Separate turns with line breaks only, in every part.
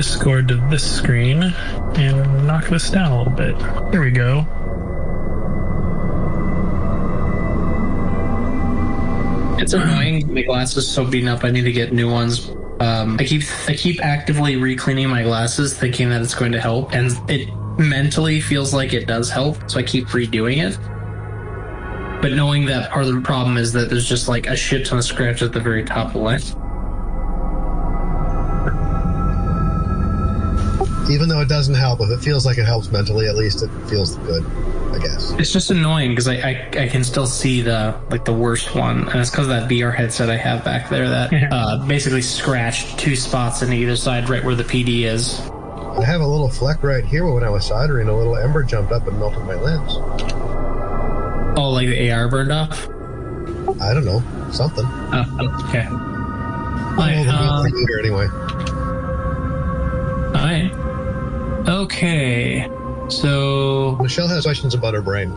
Discord to this screen and knock this down a little bit. There we go.
It's annoying. My glasses are so beaten up. I need to get new ones. I keep actively re-cleaning my glasses, thinking that it's going to help, and it mentally feels like it does help. So I keep redoing it. But knowing that part of the problem is that there's just like a shit ton of scratch at the very top of the lens.
Even though it doesn't help, if it feels like it helps mentally, at least it feels good, I guess.
It's just annoying because I can still see the worst one, and it's because of that VR headset I have back there that basically scratched 2 spots on either side right where the PD is.
I have a little fleck right here where when I was soldering, a little ember jumped up and melted my lens.
Oh, like the AR burned off?
I don't know. Something.
Oh, okay.
Anyway.
Alright. Okay. So...
Michelle has questions about her brain.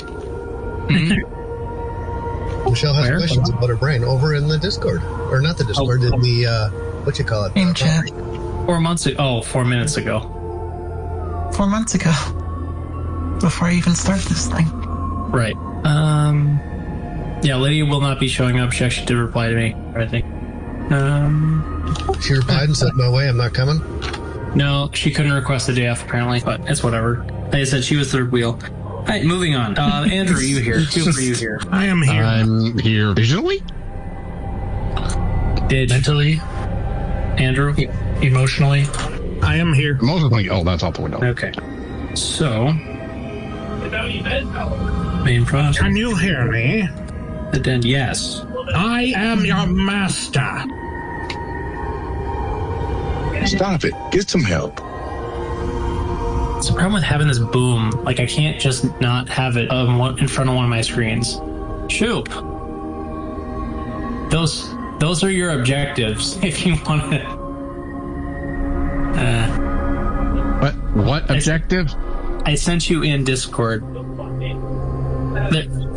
Michelle has questions about her brain over in the Discord. Or not the Discord, in the, what you call it?
In chat.
4 months ago. Oh, 4 minutes ago.
4 months ago. Before I even start this thing.
Right. Yeah, Lydia will not be showing up. She actually did reply to me, I think.
She replied and said, no way, I'm not coming?
No, she couldn't request a day off, apparently, but it's whatever. Like I said, she was third wheel. All right, moving on. Andrew, you here? Who are you here?
I am here.
I'm here visually?
Mentally.
Andrew?
Emotionally.
I am here.
Emotionally, oh, that's out the window.
Okay. So... Main process.
Can you hear me?
Then yes.
I am your master.
Stop it. Get some help.
It's the problem with having this boom. Like, I can't just not have it in front of one of my screens. Shoop. Those are your objectives, if you want to...
What objective?
I sent you in Discord.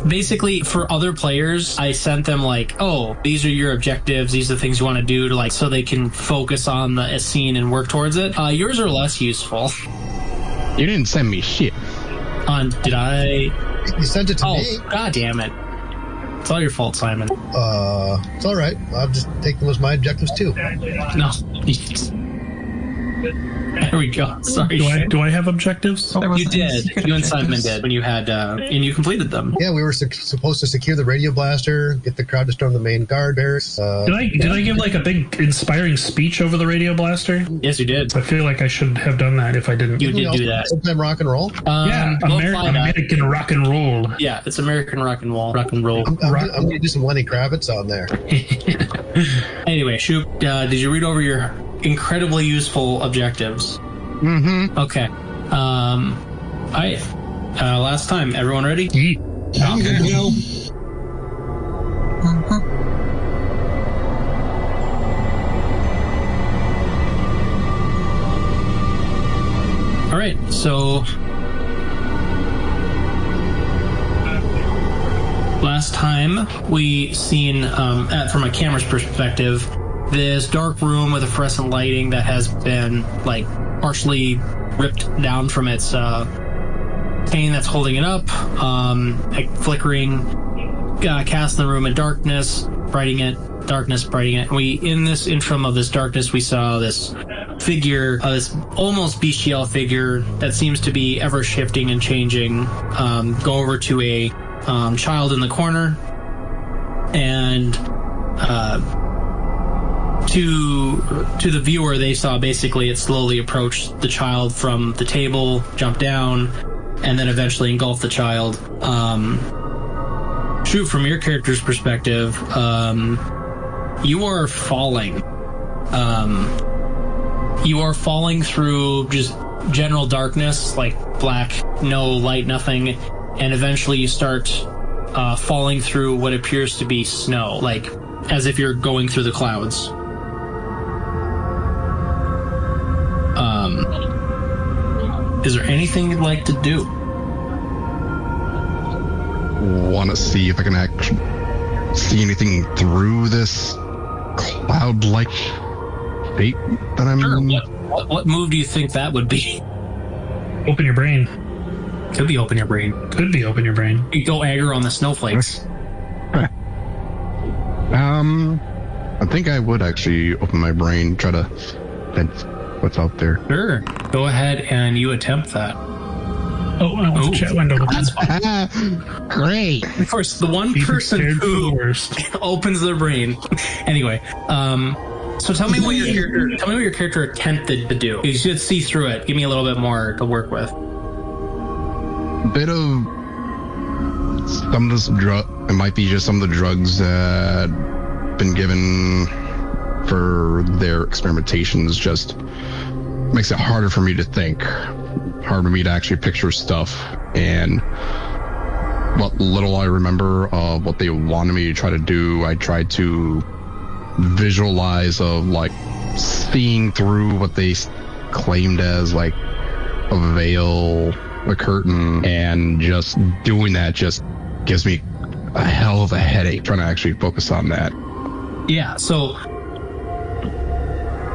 Basically, for other players, I sent them like, oh, these are your objectives. These are the things you want to do to like, so they can focus on the scene and work towards it. Yours are less useful.
You didn't send me shit.
Did I?
You sent it to me.
Oh, god damn it. It's all your fault, Simon.
It's all right. I'll just take them as my objectives too.
No. There we go. Sorry.
Do I have objectives?
You did. You and Simon did when you had, and you completed them.
Yeah, we were supposed to secure the radio blaster, get the crowd to storm the main guard barracks.
Did I give like a big inspiring speech over the radio blaster?
Yes, you did.
I feel like I should have done that if I didn't.
You did do that.
Sometime rock and roll.
Yeah, American rock and roll.
Yeah, it's American rock and roll. Rock and roll.
I'm going to do some Lenny Kravitz on there.
Anyway, Shoop, did you read over your incredibly useful objectives?
Mm-hmm.
Okay. Last time, everyone ready?
I'm good to go.
All right, so last time we seen, from a camera's perspective, this dark room with a fluorescent lighting that has been like partially ripped down from its pane that's holding it up, like flickering, casting the room in darkness, brightening it. In this interim of this darkness, we saw this figure, this almost bestial figure that seems to be ever shifting and changing, go over to a child in the corner, and to the viewer, they saw basically it slowly approach the child from the table, jump down, and then eventually engulf the child. Shoot, from your character's perspective, you are falling. You are falling through just general darkness, like black, no light, nothing, and eventually you start falling through what appears to be snow, like as if you're going through the clouds. Is there anything you'd like to do?
Want to see if I can actually see anything through this cloud-like shape that I'm in?
Sure, yeah. What move do you think that would be?
Open your brain.
Could be open your brain.
Could be open your brain.
You go aggro on the snowflakes.
I think I would actually open my brain, try to sense what's out there.
Sure. Go ahead and you attempt that.
Oh, I want the chat window.
That's fine.
Great.
Of course, the one
Be
person
prepared for the
who
worst.
opens their brain. Anyway, so tell me what your character attempted to do. You should see through it. Give me a little bit more to work with.
Bit of some of this drug. It might be just some of the drugs that been given for their experimentations. Just makes it harder for me to think, harder for me to actually picture stuff. And what little I remember of what they wanted me to try to do, I tried to visualize of like seeing through what they claimed as like a veil, a curtain, and just doing that just gives me a hell of a headache trying to actually focus on that.
Yeah, so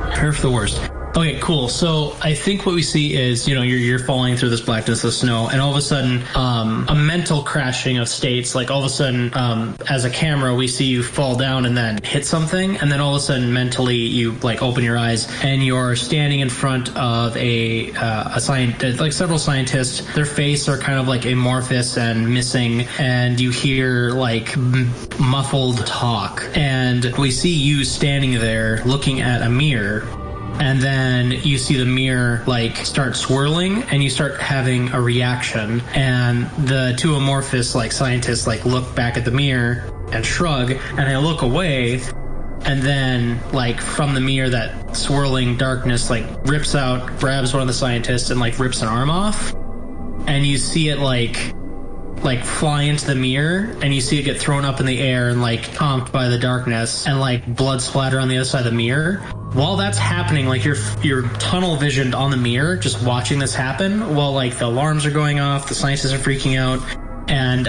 prepare for the worst. Okay, cool. So I think what we see is, you're falling through this blackness of snow, and all of a sudden, a mental crashing of states. Like all of a sudden, as a camera, we see you fall down and then hit something, and then all of a sudden, mentally, you like open your eyes and you're standing in front of a scientist, like several scientists. Their face are kind of like amorphous and missing, and you hear like muffled talk, and we see you standing there looking at a mirror. And then you see the mirror like start swirling, and you start having a reaction. And the two amorphous like scientists like look back at the mirror and shrug, and they look away. And then like from the mirror, that swirling darkness like rips out, grabs one of the scientists, and like rips an arm off. And you see it like fly into the mirror, and you see it get thrown up in the air and like comped by the darkness, and like blood splatter on the other side of the mirror. While that's happening, like you're tunnel visioned on the mirror, just watching this happen while like the alarms are going off, the scientists are freaking out, and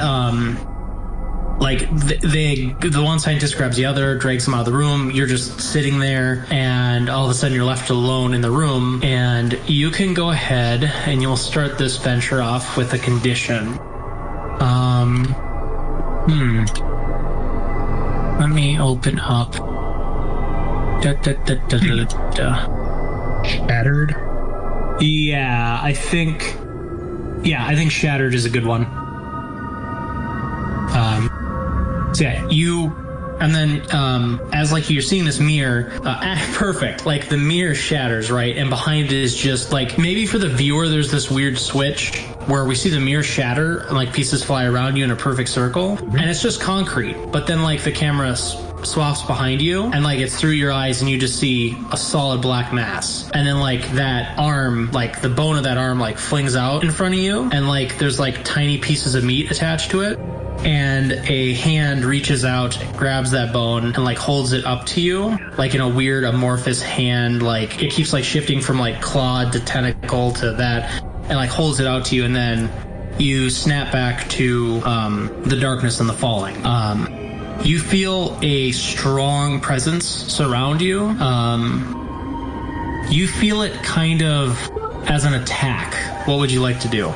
like the one scientist grabs the other, drags them out of the room. You're just sitting there, and all of a sudden you're left alone in the room, and you can go ahead and you'll start this venture off with a condition. Let me open up.
Shattered?
Yeah, I think shattered is a good one. So yeah, and then as like you're seeing this mirror, perfect. Like the mirror shatters, right? And behind it is just like, maybe for the viewer, there's this weird switch where we see the mirror shatter and like pieces fly around you in a perfect circle, and it's just concrete. But then like the camera swaps behind you, and like it's through your eyes, and you just see a solid black mass. And then like that arm, like the bone of that arm like flings out in front of you, and like there's like tiny pieces of meat attached to it. And a hand reaches out, grabs that bone, and like holds it up to you, like in a weird amorphous hand. Like it keeps like shifting from like clawed to tentacle to that, and like holds it out to you. And then you snap back to the darkness and the falling. You feel a strong presence surround you. You feel it kind of as an attack. What would you like to do?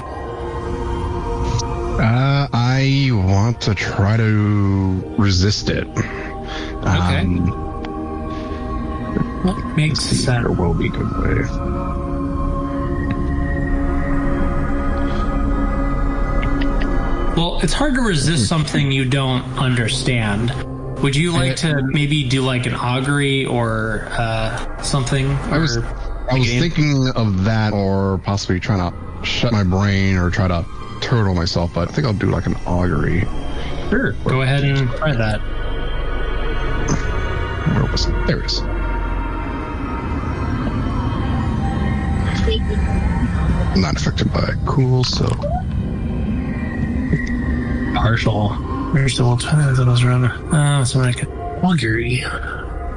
I want to try to resist it.
Okay. What makes sense?
There will be a good way.
Well, it's hard to resist something you don't understand. Would you like to maybe do like an augury or something?
I was thinking of that, or possibly trying to shut my brain or try to turtle myself, but I think I'll do like an augury.
Sure. Go ahead and try that.
Where was it? There it is. Not affected by it. Cool, so.
Partial. Where's the old that was around? Somebody could. Augury.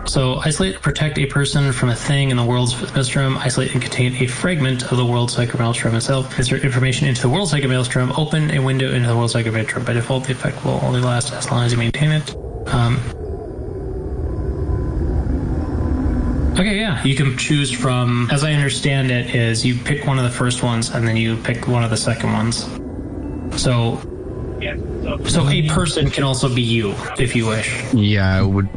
So, isolate and protect a person from a thing in the world's maelstrom. Isolate and contain a fragment of the world's psychomaelstrom itself. Insert information into the world's psychomaelstrom. Open a window into the world's psychomaelstrom. By default, the effect will only last as long as you maintain it. Okay, yeah. You can choose from, as I understand it, is you pick one of the first ones and then you pick one of the second ones. So a person can also be you, if you wish.
Yeah, I would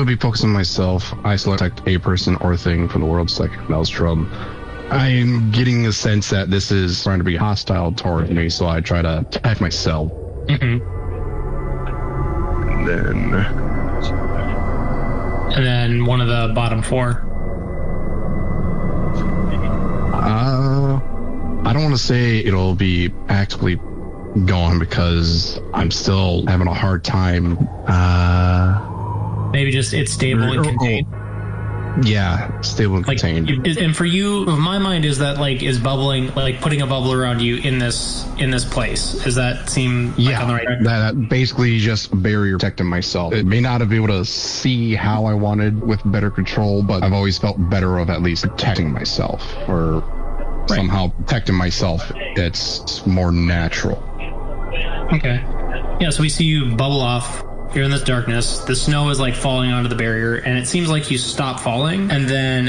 be focusing on myself. I select a person or thing from the world's second maelstrom. I'm getting a sense that this is trying to be hostile toward me, so I try to attack myself.
Mm-hmm. And then one of the bottom four.
I don't want to say it'll be actively gone because I'm still having a hard time.
Maybe just it's stable and contained.
Yeah, stable and contained.
And for you, my mind is that is bubbling, putting a bubble around you in this place. Does that seem on the right track?
That basically just a barrier protecting myself. It may not have been able to see how I wanted with better control, but I've always felt better of at least protecting myself or somehow protecting myself. It's more natural.
Okay. Yeah, so we see you bubble off. You're in this darkness. The snow is falling onto the barrier, and it seems like you stop falling. And then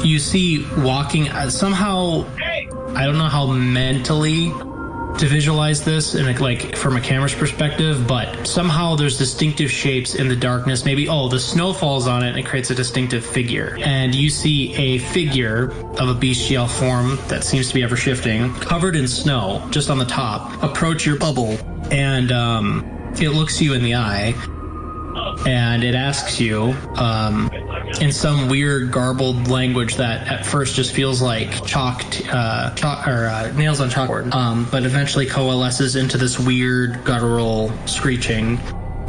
you see walking somehow. I don't know how mentally to visualize this in from a camera's perspective, but somehow there's distinctive shapes in the darkness. Maybe the snow falls on it and it creates a distinctive figure, and you see a figure of a bestial form that seems to be ever shifting, covered in snow, just on the top, approach your bubble, and it looks you in the eye, and it asks you in some weird garbled language that at first just feels like nails on chalkboard, but eventually coalesces into this weird guttural screeching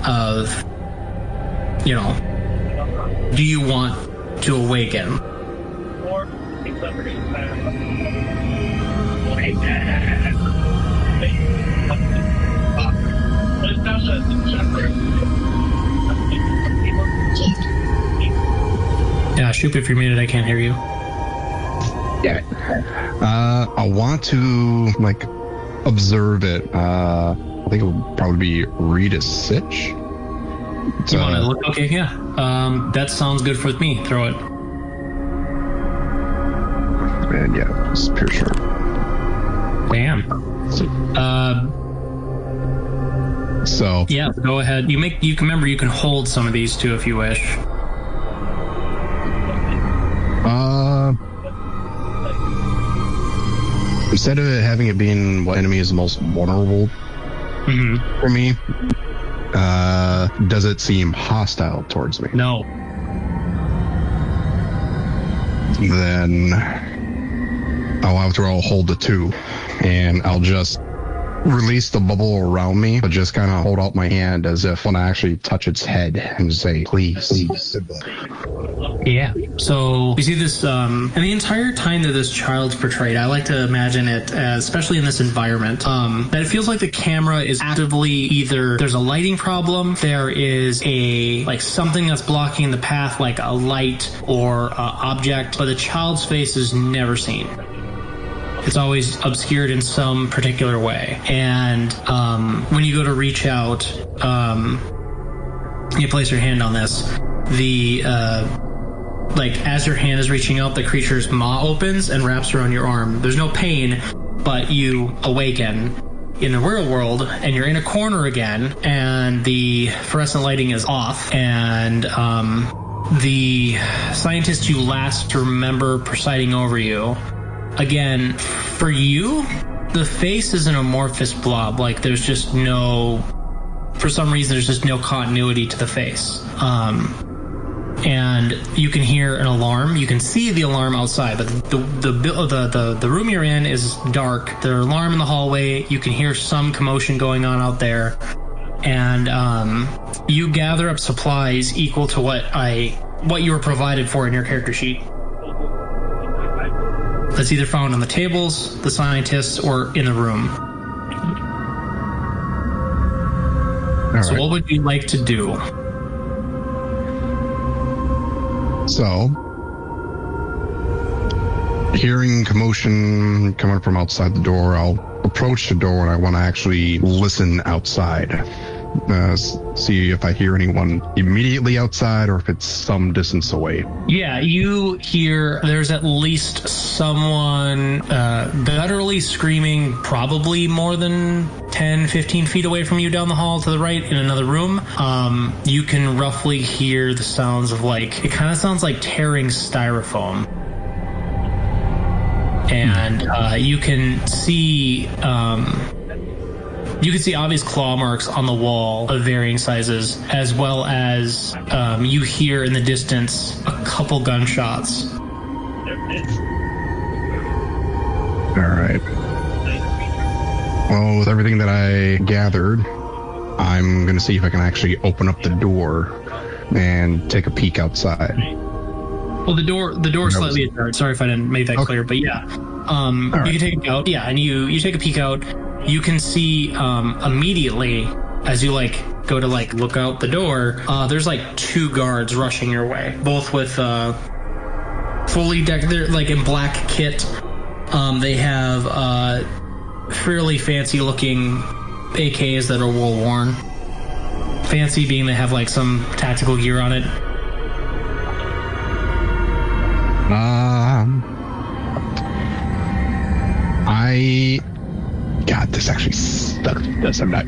of, do you want to awaken? Yeah, Shoop, if you're muted, I can't hear you.
Yeah. I want to observe it. I think it would probably be read a sitch.
You want to look? Okay, yeah. That sounds good for me. Throw it.
And yeah, it's pure sharp.
Bam.
So
yeah, go ahead. You can remember you can hold some of these too if you wish.
Instead of having it being what enemy is most vulnerable for me, does it seem hostile towards me?
No.
Then I'll hold the two, and I'll just release the bubble around me, but just kind of hold out my hand as if when I actually touch its head and say, please.
Yeah. So you see this, and the entire time that this child's portrayed, I like to imagine it, especially in this environment, that it feels like the camera is actively either there's a lighting problem, there is something that's blocking the path, like a light or object, but the child's face is never seen. It's always obscured in some particular way. And when you go to reach out, you place your hand on this. As your hand is reaching out, the creature's maw opens and wraps around your arm. There's no pain, but you awaken in the real world, and you're in a corner again, and the fluorescent lighting is off, and the scientist you last remember presiding over you. Again, for you, the face is an amorphous blob. There's just for some reason, there's just no continuity to the face. And you can hear an alarm. You can see the alarm outside, but the room you're in is dark. The alarm in the hallway, you can hear some commotion going on out there. And you gather up supplies equal to what you were provided for in your character sheet. That's either found on the tables, the scientists, or in the room. So what would you like to do?
So, hearing commotion coming from outside the door, I'll approach the door and I want to actually listen outside. see if I hear anyone immediately outside or if it's some distance away.
Yeah, you hear there's at least someone gutturally screaming probably more than 10, 15 feet away from you down the hall to the right in another room. You can roughly hear the sounds of it kind of sounds like tearing styrofoam. And you can see obvious claw marks on the wall of varying sizes, as well as you hear in the distance a couple gunshots.
All right. Well, with everything that I gathered, I'm going to see if I can actually open up the door and take a peek outside.
Well, the door is slightly ajar. Sorry if I didn't make that clear, but yeah. You can take it out. Yeah, and you take a peek out. You can see immediately as you go to look out the door, there's 2 guards rushing your way, both with fully decked. They're in black kit. They have fairly fancy looking AKs that are well worn. Fancy being they have some tactical gear on it.
God, this actually sucks. I'm not.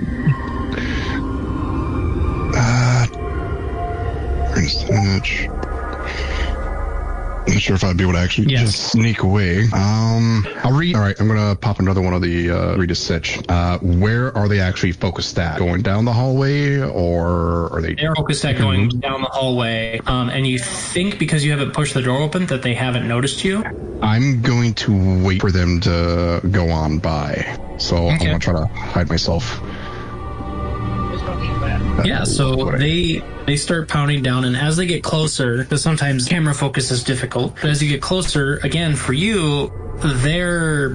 I'm not sure if I'd be able to actually just sneak away. I'll read. All right, I'm gonna pop another one of the read a sitch. Where are they actually focused at? Going down the hallway, or are they?
They're focused at going down the hallway. And you think because you haven't pushed the door open that they haven't noticed you?
I'm going to wait for them to go on by. So I'm gonna try to hide myself.
Yeah, so they start pounding down, and as they get closer, because sometimes camera focus is difficult, but as you get closer, again, for you, their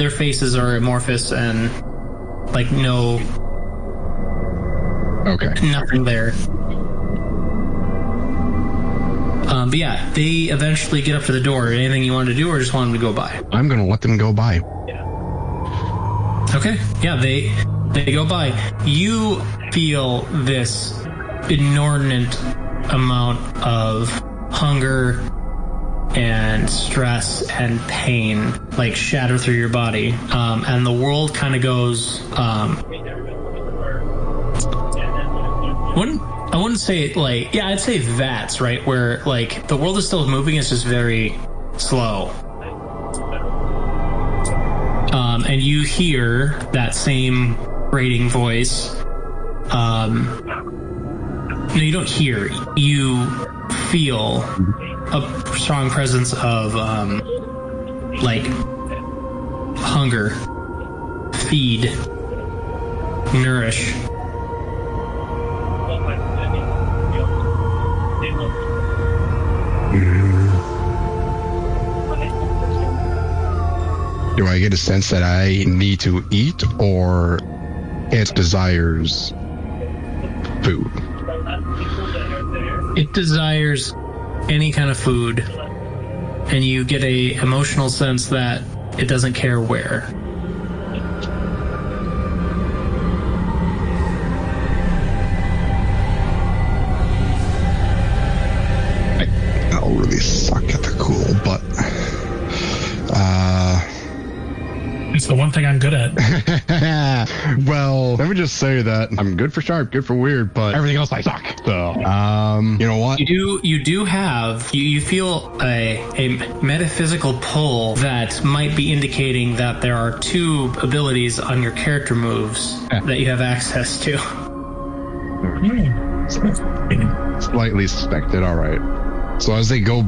faces are amorphous and nothing there. But yeah, they eventually get up to the door. Anything you wanted to do, or just wanted to go by?
I'm gonna let them go by.
Okay, yeah, they go by. You feel this inordinate amount of hunger and stress and pain shatter through your body, and the world kind of goes I wouldn't say it I'd say that's right where the world is still moving, it's just very slow. And you hear that same grating voice. No, you don't hear. You feel a strong presence of hunger, feed, nourish.
Do I get a sense that I need to eat, or it desires food?
It desires any kind of food, and you get a emotional sense that it doesn't care where.
I'll really suck at the cool, but
it's the one thing I'm good at.
Well, let me just say that I'm good for sharp, good for weird, but everything else I suck. So, you know what?
You do have, you feel a metaphysical pull that might be indicating that there are 2 abilities on your character moves that you have access to.
Slightly suspected, all right. So as they go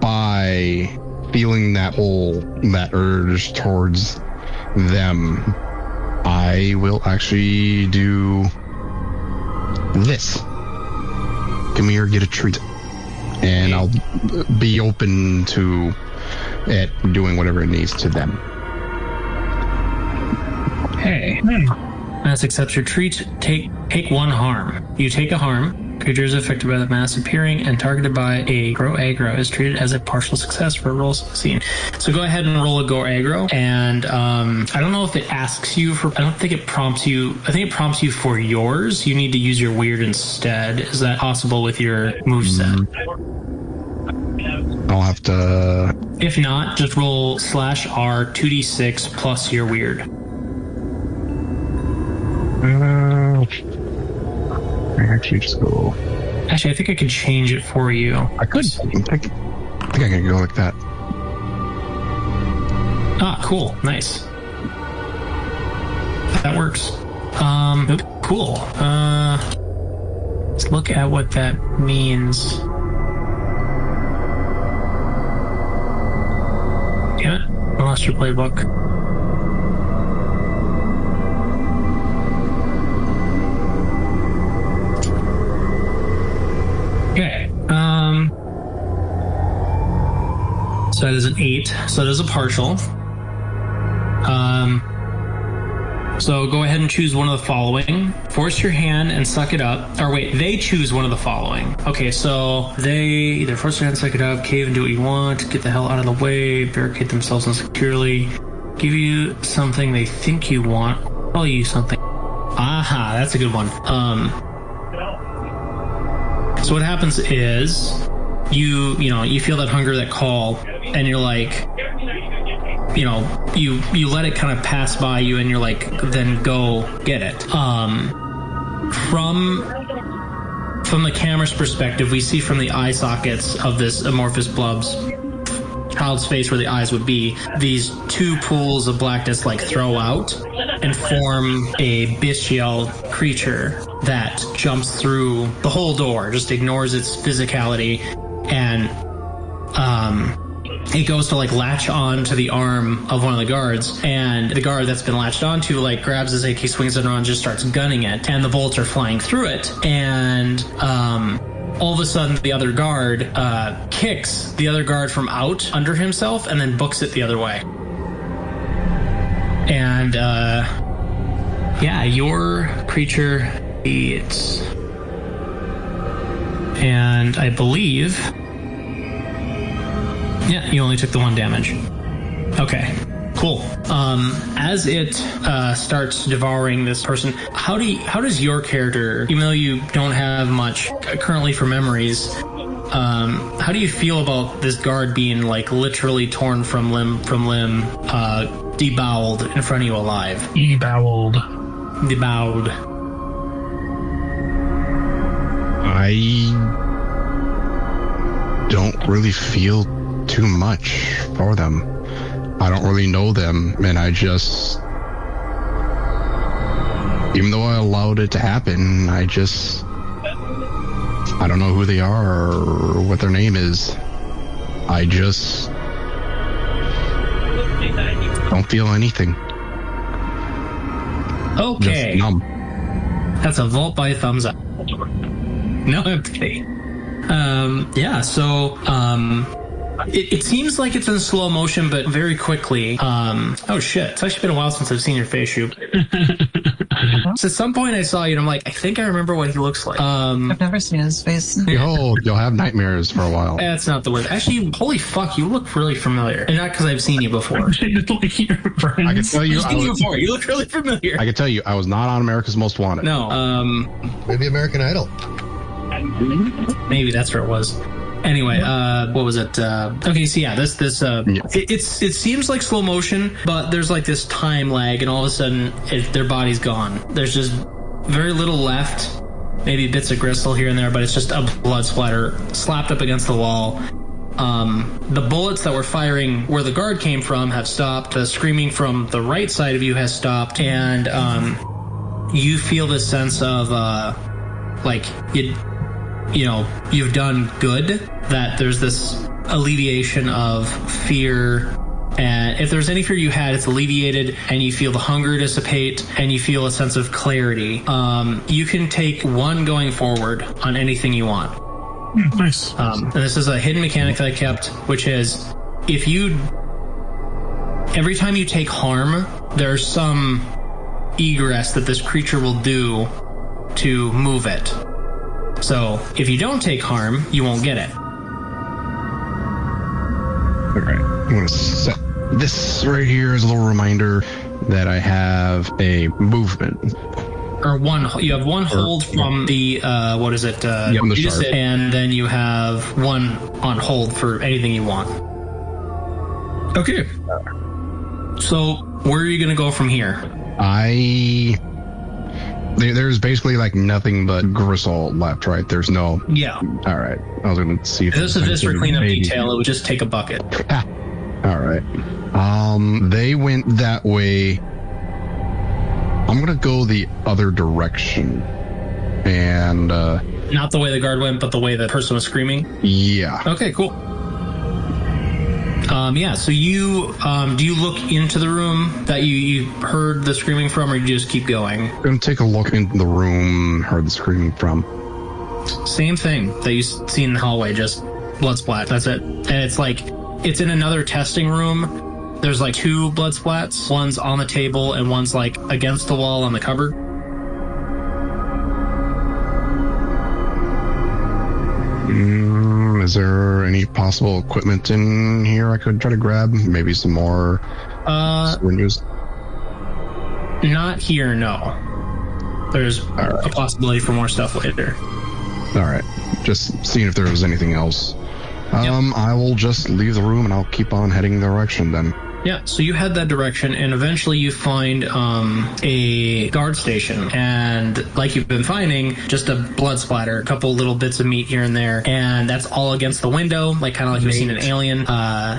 by, feeling that pull, that urge towards them, I will actually do this. Come here, get a treat. And I'll be open to it doing whatever it needs to them.
Hey. Mass accepts your treat. Take 1 harm. You take a harm. Creature is affected by the mass appearing and targeted by a Grow Aggro is treated as a partial success for a roll succeed. So go ahead and roll a Grow Aggro, and I don't know if it asks you for. I don't think it prompts you. I think it prompts you for yours. You need to use your weird instead. Is that possible with your moveset?
I'll have to.
If not, just roll /R 2d6 plus your weird.
Actually, just go.
Actually, I think I could change it for you.
I could. I think I can go like that.
Ah, cool. Nice. That works. Cool. Let's look at what that means. Damn it. I lost your playbook. Okay. So that is an 8. So that is a partial. So go ahead and choose one of the following. Force your hand and suck it up. Or wait, they choose one of the following. Okay, so they either force their hand, suck it up, cave and do what you want, get the hell out of the way, barricade themselves insecurely, give you something they think you want, tell you something. Aha, that's a good one. So what happens is you feel that hunger, that call, and you're like, you let it kind of pass by you, and you're like, then go get it. From the camera's perspective, we see from the eye sockets of this amorphous blob's child's face, where the eyes would be, these two pools of blackness like throw out and form a bestial creature that jumps through the whole door, just ignores its physicality, and it goes to like latch on to the arm of one of the guards, and the guard that's been latched onto like grabs his AK, swings it around, and just starts gunning it, and the bullets are flying through it, and all of a sudden the other guard kicks the other guard from out under himself and then books it the other way. And your creature eats, and I believe you only took the 1 damage. Okay, cool. As it starts devouring this person, how does your character, even though you don't have much currently for memories, how do you feel about this guard being like literally torn from limb, deboweled in front of you alive?
Deboweled.
I don't really feel too much for them. I don't really know them, and I just, even though I allowed it to happen, I don't know who they are or what their name is. I just don't feel anything.
Okay.
Just numb.
That's a vote by thumbs up. No empathy. It seems like it's in slow motion, but very quickly. Oh shit, it's actually been a while since I've seen your face, Shoop. So at some point I saw you and I'm like, I think I remember what he looks like.
I've never seen his face.
You'll have nightmares for a while.
That's not the word. Actually, holy fuck, you look really familiar. And not because I've seen you before.
Like your friends.
I can tell you,
You look really familiar.
I can tell you, I was not on America's Most Wanted.
No,
Maybe American Idol.
maybe that's where it was. Anyway, what was it? Okay, so yeah, it seems like slow motion, but there's like this time lag, and all of a sudden, their body's gone. There's just very little left, maybe bits of gristle here and there, but it's just a blood splatter slapped up against the wall. The bullets that were firing where the guard came from have stopped. The screaming from the right side of you has stopped, and you feel this sense of you've done good, that there's this alleviation of fear, and if there's any fear you had, it's alleviated, and you feel the hunger dissipate, and you feel a sense of clarity. You can take 1 going forward on anything you want.
Nice.
And this is a hidden mechanic that I kept, which is every time you take harm, there's some egress that this creature will do to move it. So if you don't take harm, you won't get it.
All right. I'm going to set this right here as a little reminder that I have a movement.
Or you have one hold from the, what is it?
From the sharp.
And then you have one on hold for anything you want.
Okay.
So where are you going to go from here?
There's basically like nothing but gristle left, right? There's no...
Yeah.
All right. I was going to see if...
This is just for cleanup detail. It would just take a bucket.
All right. They went that way. I'm going to go the other direction. And...
Not the way the guard went, but the way the person was screaming?
Yeah.
Okay, cool. Yeah, so you, do you look into the room that you heard the screaming from, or you just keep going?
I'm going to take a look into the room heard the screaming from.
Same thing that you see in the hallway, just blood splat. That's it. And it's like, it's in another testing room. There's like 2 blood splats. One's on the table and one's like against the wall on the cupboard.
Is there any possible equipment in here I could try to grab? Maybe some more syringes?
Not here, no. There's a possibility for more stuff later.
All right. Just seeing if there was anything else. I will just leave the room and I'll keep on heading the direction then.
Yeah, so you head that direction, and eventually you find a guard station. And like you've been finding, just a blood splatter, a couple little bits of meat here and there, and that's all against the window, like kind of like you've seen an alien.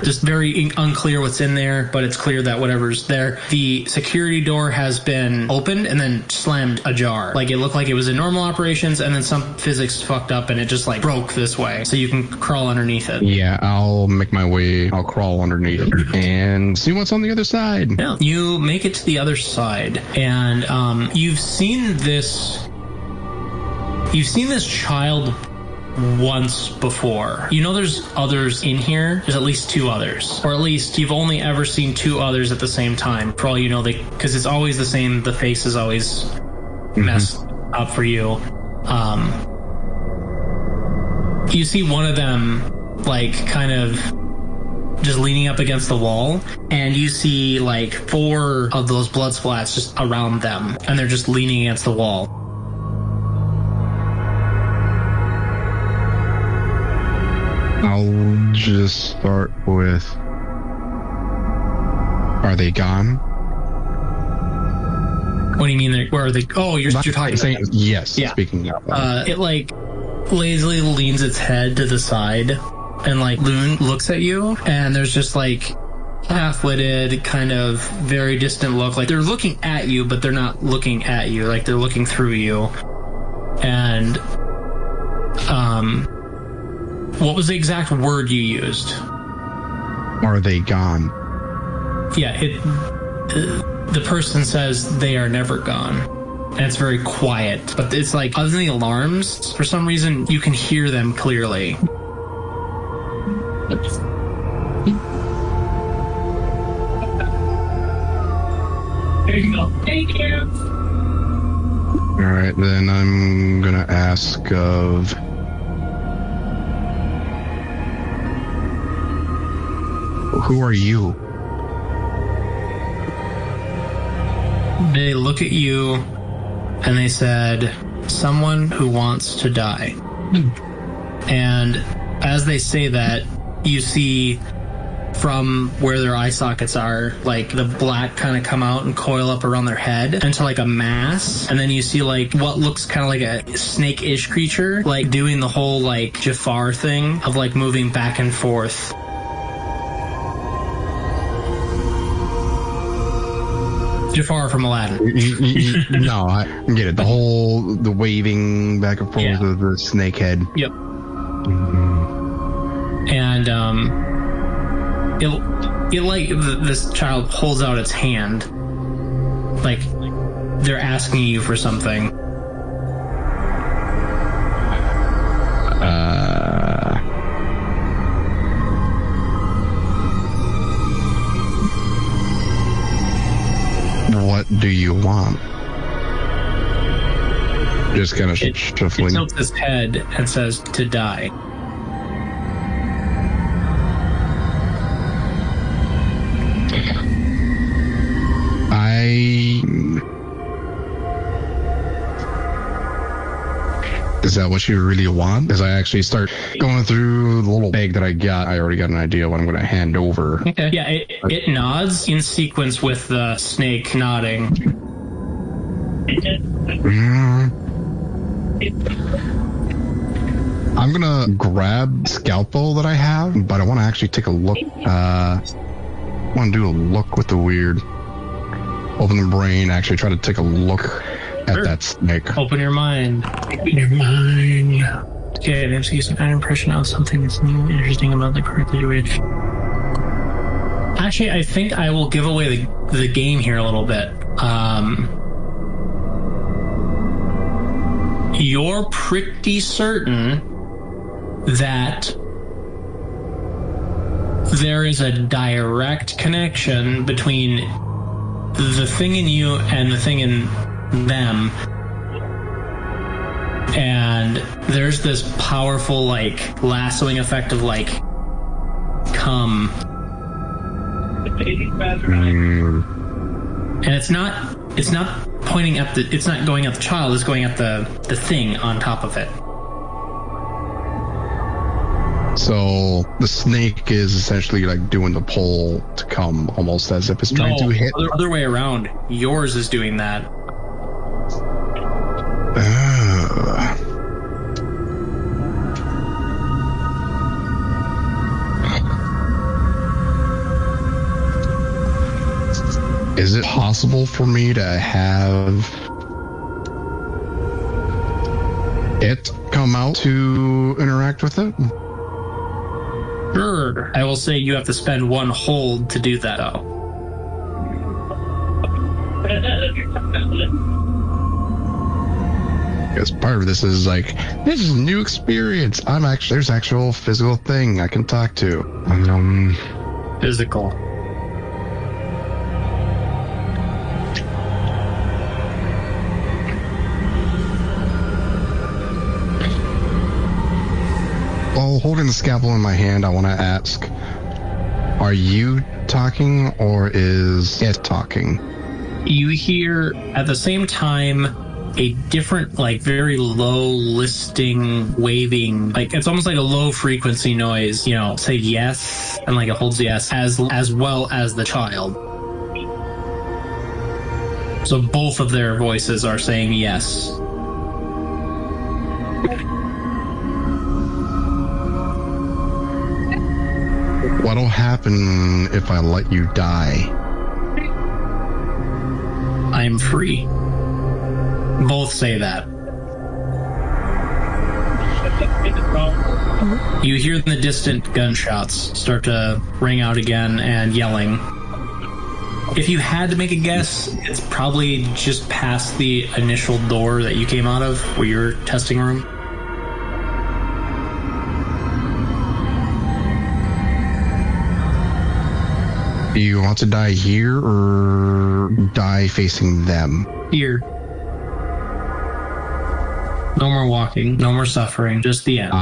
Just very unclear what's in there, but it's clear that whatever's there. The security door has been opened and then slammed ajar. Like it looked like it was in normal operations, and then some physics fucked up, and it just like broke this way, so you can crawl underneath it.
Yeah, I'll make my way. I'll crawl underneath it and see what's on the other side.
Yeah, you make it to the other side, and you've seen this child once before. You know there's others in here. There's at least 2 others, or at least you've only ever seen 2 others at the same time. For all you know, because it's always the same. The face is always messed up for you. You see one of them like kind of just leaning up against the wall, and you see like 4 of those blood splats just around them, and they're just leaning against the wall.
I'll just start with, are they gone?
What do you mean? Where are they? Oh, you're talking.
Saying yes.
Yeah.
Speaking of,
it like lazily leans its head to the side. And like Loon looks at you, and there's just like half-witted, kind of very distant look. Like they're looking at you, but they're not looking at you. Like they're looking through you. And what was the exact word you used?
Are they gone?
Yeah, the person says they are never gone. And it's very quiet, but it's like other than the alarms, for some reason you can hear them clearly. There you go. Thank you.
All right, then I'm gonna ask of. Who are you?
They look at you and they said, someone who wants to die. And as they say that, you see from where their eye sockets are, like the black kind of come out and coil up around their head into like a mass. And then you see like what looks kind of like a snake-ish creature, like doing the whole like Jafar thing of like moving back and forth. Jafar from Aladdin.
No, I get it. The waving back and forth of the snake head.
Yep. And it like this child holds out its hand, like they're asking you for something.
What do you want? Just kind of
It
shuffling.
tilts its head and says, "To die."
Is that what you really want? As I actually start going through the little bag that I got, I already got an idea what I'm going to hand over.
Okay. Yeah, it nods in sequence with the snake nodding.
I'm going to grab scalpel that I have, but I want to actually take a look. I want to do a look with the weird. Open the brain, actually try to take a look at that snake.
Open your mind.
Open your mind.
Okay, they've seen some kind of impression of something that's new and interesting about the current situation. Actually, I think I will give away the game here a little bit. You're pretty certain that there is a direct connection between the thing in you and the thing in them, and there's this powerful like lassoing effect of like come, and it's not pointing at it's not going at the child, it's going at the thing on top of it.
So the snake is essentially like doing the pull to come, almost as if it's trying to hit.
Other way around. Yours is doing that.
Is it possible for me to have it come out to interact with it?
Sure. I will say you have to spend one hold to do that, though.
Because part of this is like, this is a new experience. There's actual physical thing I can talk to.
Physical.
While holding the scalpel in my hand, I want to ask, are you talking or is it talking?
You hear at the same time a different, like very low listing, waving, like it's almost like a low frequency noise, you know, say yes, and like it holds yes as well as the child. So both of their voices are saying yes.
What'll happen if I let you die?
I'm free. Both say that. You hear the distant gunshots start to ring out again and yelling. If you had to make a guess, it's probably just past the initial door that you came out of, where your testing room.
Do you want to die here or die facing them?
Here. No more walking, no more suffering, just the end.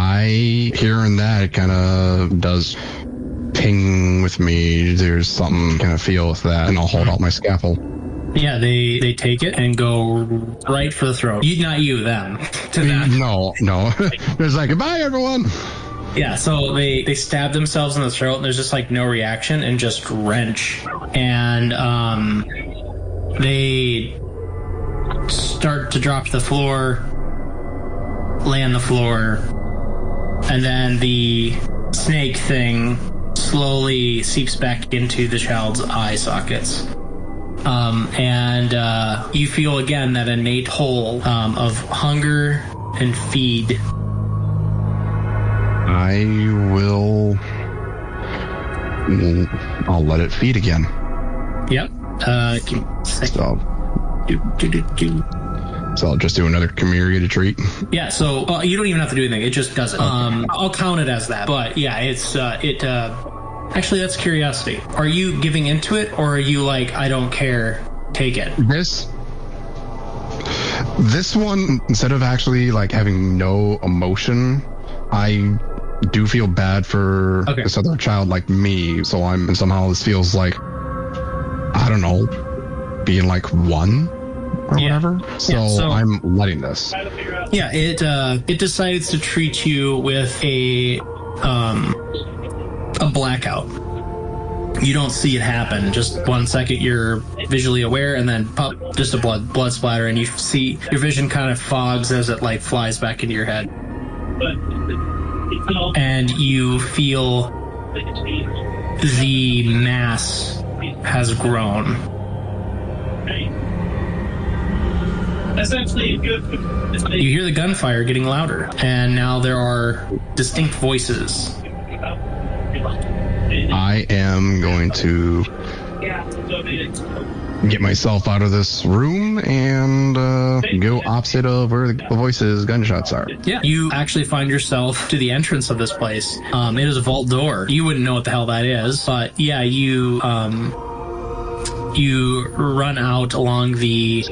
Hearing that, it kind of does ping with me. There's something kind of feel with that, and I'll hold out my scalpel.
Yeah, they take it and go right for the throat. Not you, them. To that.
No. It's like, goodbye, everyone.
Yeah, so they stab themselves in the throat, and there's just like no reaction and just wrench. And they start to drop to the floor, lay on the floor, and then the snake thing slowly seeps back into the child's eye sockets. And you feel again that innate pull of hunger and feed.
I'll let it feed again.
Yep. Give me a second.
So I'll just do another community treat.
Yeah, so you don't even have to do anything. It just does it. I'll count it as that. But yeah, it's actually, that's curiosity. Are you giving into it, or are you like, I don't care, take it?
This one, instead of actually like having no emotion, I do feel bad for this other child like me. So somehow this feels like, I don't know, being like one or whatever. So I'm letting this.
Yeah, it decides to treat you with a blackout. You don't see it happen. Just 1 second you're visually aware, and then pop, just a blood splatter, and you see your vision kind of fogs as it like flies back into your head. And you feel the mass has grown. You hear the gunfire getting louder, and now there are distinct voices.
I am going to get myself out of this room and go opposite of where the voices, gunshots are.
Yeah, you actually find yourself to the entrance of this place. It is a vault door. You wouldn't know what the hell that is, but yeah, you run out along the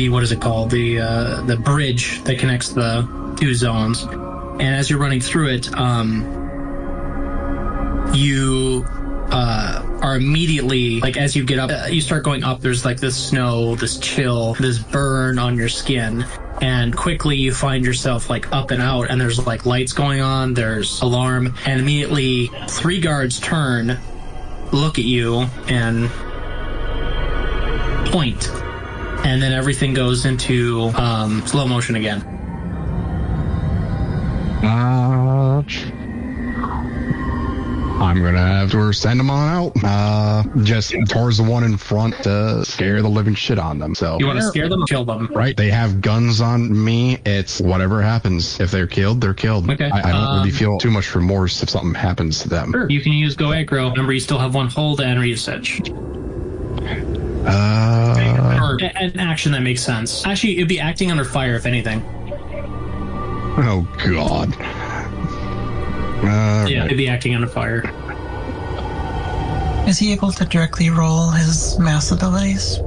what is it called? The bridge that connects the two zones. And as you're running through it, you are immediately, like, as you get up, you start going up, there's like this snow, this chill, this burn on your skin. And quickly you find yourself like up and out, and there's like lights going on, there's alarm, and immediately 3 guards turn, look at you, and point. And then everything goes into slow motion again.
I'm gonna have to send them on out. Just towards the one in front to scare the living shit on them. So
you want to scare them, kill them,
right? They have guns on me. It's whatever happens. If they're killed, they're killed.
Okay.
I don't really feel too much remorse if something happens to them.
Sure. You can use Go Aggro. Remember, you still have 1 hold and research. Or an action that makes sense. Actually, it'd be acting under fire, if anything.
Oh, God.
Yeah, it'd be acting under fire.
Is he able to directly roll his mass abilities?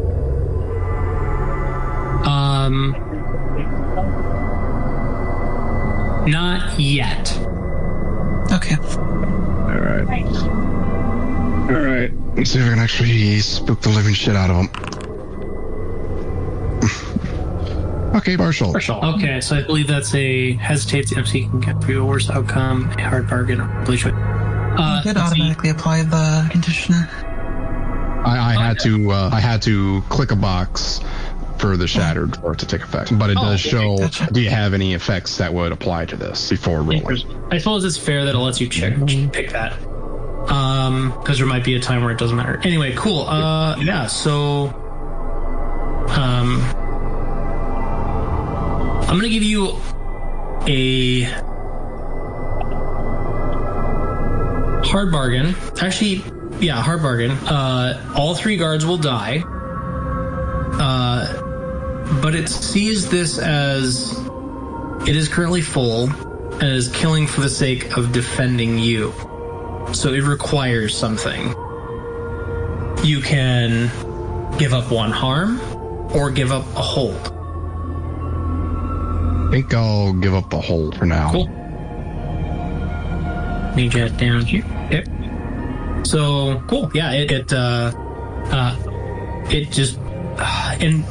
Not yet.
Okay.
All right. Let's see if I can actually spook the living shit out of them. Okay, partial.
Okay, so I believe that's a hesitate to MC can get through a worse outcome, a hard bargain. Really should.
You did automatically apply the condition.
I had to click a box for the shattered for it to take effect, but it does show. Gotcha. Do you have any effects that would apply to this before rolling?
I suppose it's fair that it lets you pick that. Because there might be a time where it doesn't matter. Anyway, cool. Yeah. So, I'm gonna give you a hard bargain. Actually, yeah, hard bargain. All 3 guards will die. But it sees this as it is currently full and is killing for the sake of defending you. So it requires something. You can give up 1 harm or give up a hold.
I think I'll give up the hold for now.
Cool. Need that down here. Yep. So cool. Yeah. It just and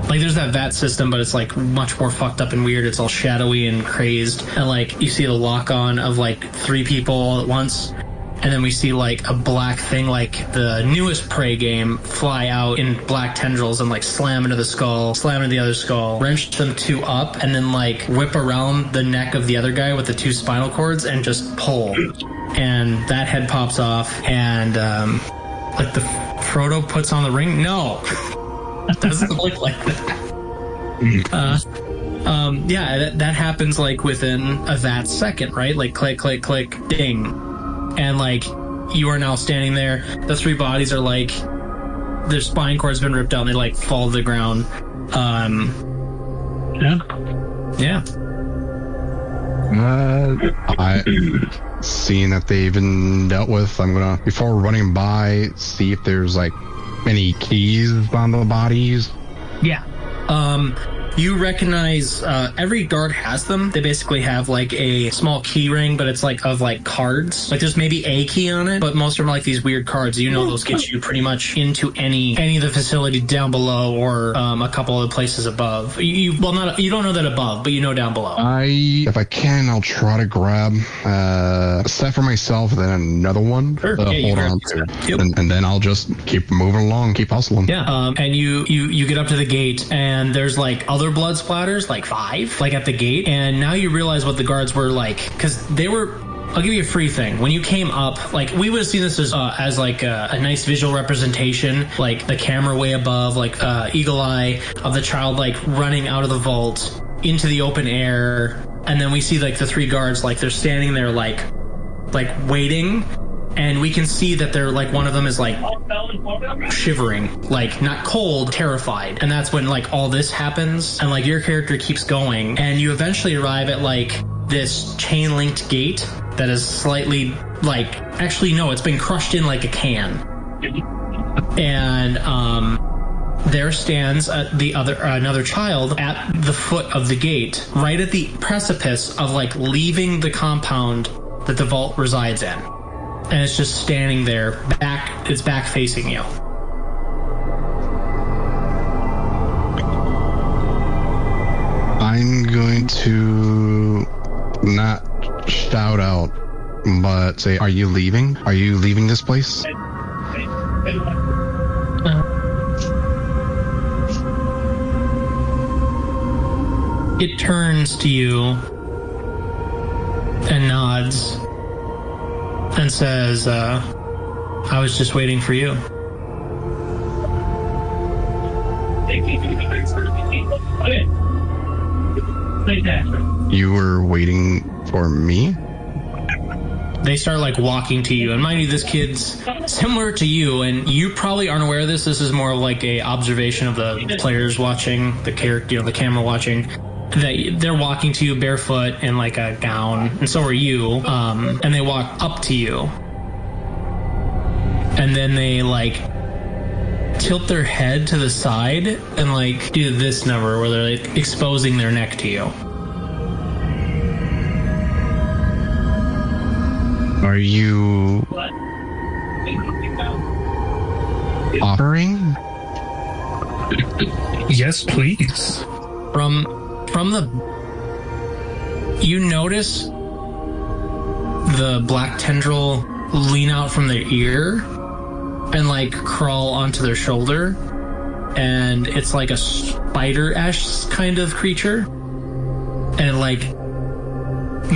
like there's that VAT system, but it's like much more fucked up and weird. It's all shadowy and crazed, and like you see the lock on of like 3 people all at once. And then we see like a black thing, like the newest Prey game, fly out in black tendrils and like slam into the skull, slam into the other skull, wrench them 2 up, and then like whip around the neck of the other guy with the 2 spinal cords and just pull. And that head pops off, and like the Frodo puts on the ring. No, it doesn't look like that. Yeah, that happens like within a that second, right? Like click, click, click, ding. And like you are now standing there. The 3 bodies are like their spine cord's been ripped out and they like fall to the ground. Yeah.
Seeing that they've been dealt with, I'm gonna, before running by, see if there's like any keys on the bodies?
Yeah. You recognize every guard has them. They basically have like a small key ring, but it's like of like cards. Like there's maybe a key on it, but most of them are like these weird cards. You know, those get you pretty much into any of the facility down below or a couple of places above. You don't know that above, but you know down below.
If I can, I'll try to grab a set for myself, then another one.
Sure.
Hold on to. Yep. And then I'll just keep moving along, keep hustling.
Yeah. And you get up to the gate, and there's like other blood splatters, like 5, like at the gate. And now you realize what the guards were like, because they were. I'll give you a free thing. When you came up, like we would have seen this as like a nice visual representation, like the camera way above, like eagle eye of the child like running out of the vault into the open air, and then we see like the 3 guards, like they're standing there like waiting. And we can see that they're like, one of them is like shivering, like not cold, terrified. And that's when like all this happens, and like your character keeps going, and you eventually arrive at like this chain linked gate that is slightly like, actually no, it's been crushed in like a can. And there stands another child at the foot of the gate, right at the precipice of like leaving the compound that the vault resides in. And it's just standing there, it's back facing you.
I'm going to not shout out, but say, are you leaving? Are you leaving this place?
It turns to you and nods and says, I was just waiting for you.
You were waiting for me?
They start like walking to you, and mind you, this kid's similar to you, and you probably aren't aware of this. This is more of like a observation of the players watching, the character, the camera watching. That they're walking to you barefoot in like a gown, and so are you. And they walk up to you, and then they like tilt their head to the side and like do this number where they're like exposing their neck to you.
Are you offering?
Yes, please.
From the, you notice the black tendril lean out from their ear and like crawl onto their shoulder, and it's like a spider-esque kind of creature, and it like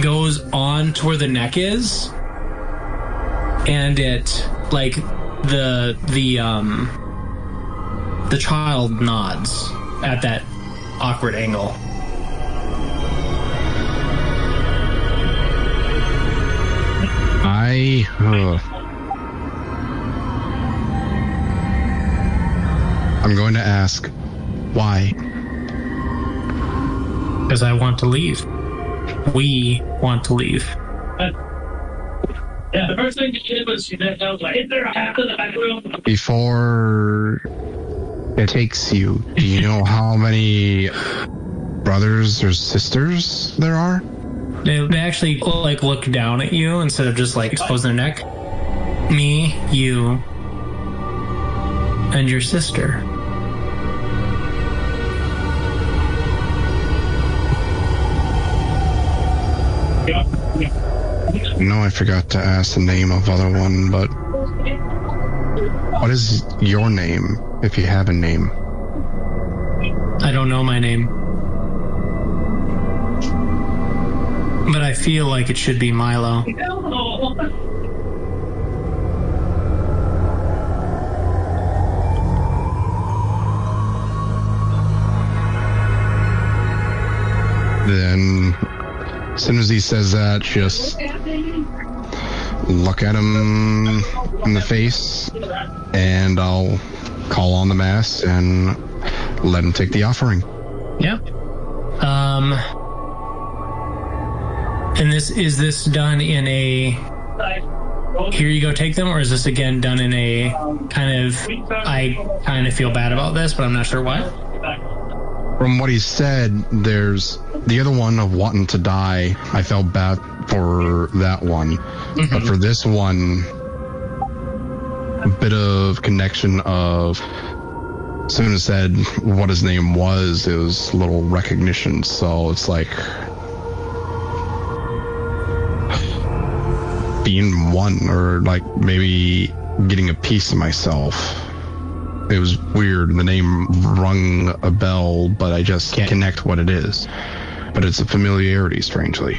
goes on to where the neck is, and it like the child nods at that awkward angle.
I'm going to ask, why?
Because I want to leave. We want to leave.
Yeah, the first thing she did was she said, I was like, is there a half in the back room?
Before it takes you, do you know how many brothers or sisters there are?
They actually like look down at you instead of just like exposing their neck. Me, you, and your sister.
No, I forgot to ask the name of other one, but what is your name, if you have a name?
I don't know my name, but I feel like it should be Milo.
Then, as soon as he says that, just look at him in the face, and I'll call on the mass and let him take the offering.
Yeah. And is this done in a here you go, take them, or is this again done in a kind of, I kind of feel bad about this, but I'm not sure what?
From what he said, there's the other one of wanting to die. I felt bad for that one. Mm-hmm. But for this one, a bit of connection of, as soon as said what his name was, it was a little recognition. So it's like being one, or like maybe getting a piece of myself. It was weird. The name rung a bell, but I just can't connect what it is. But it's a familiarity, strangely.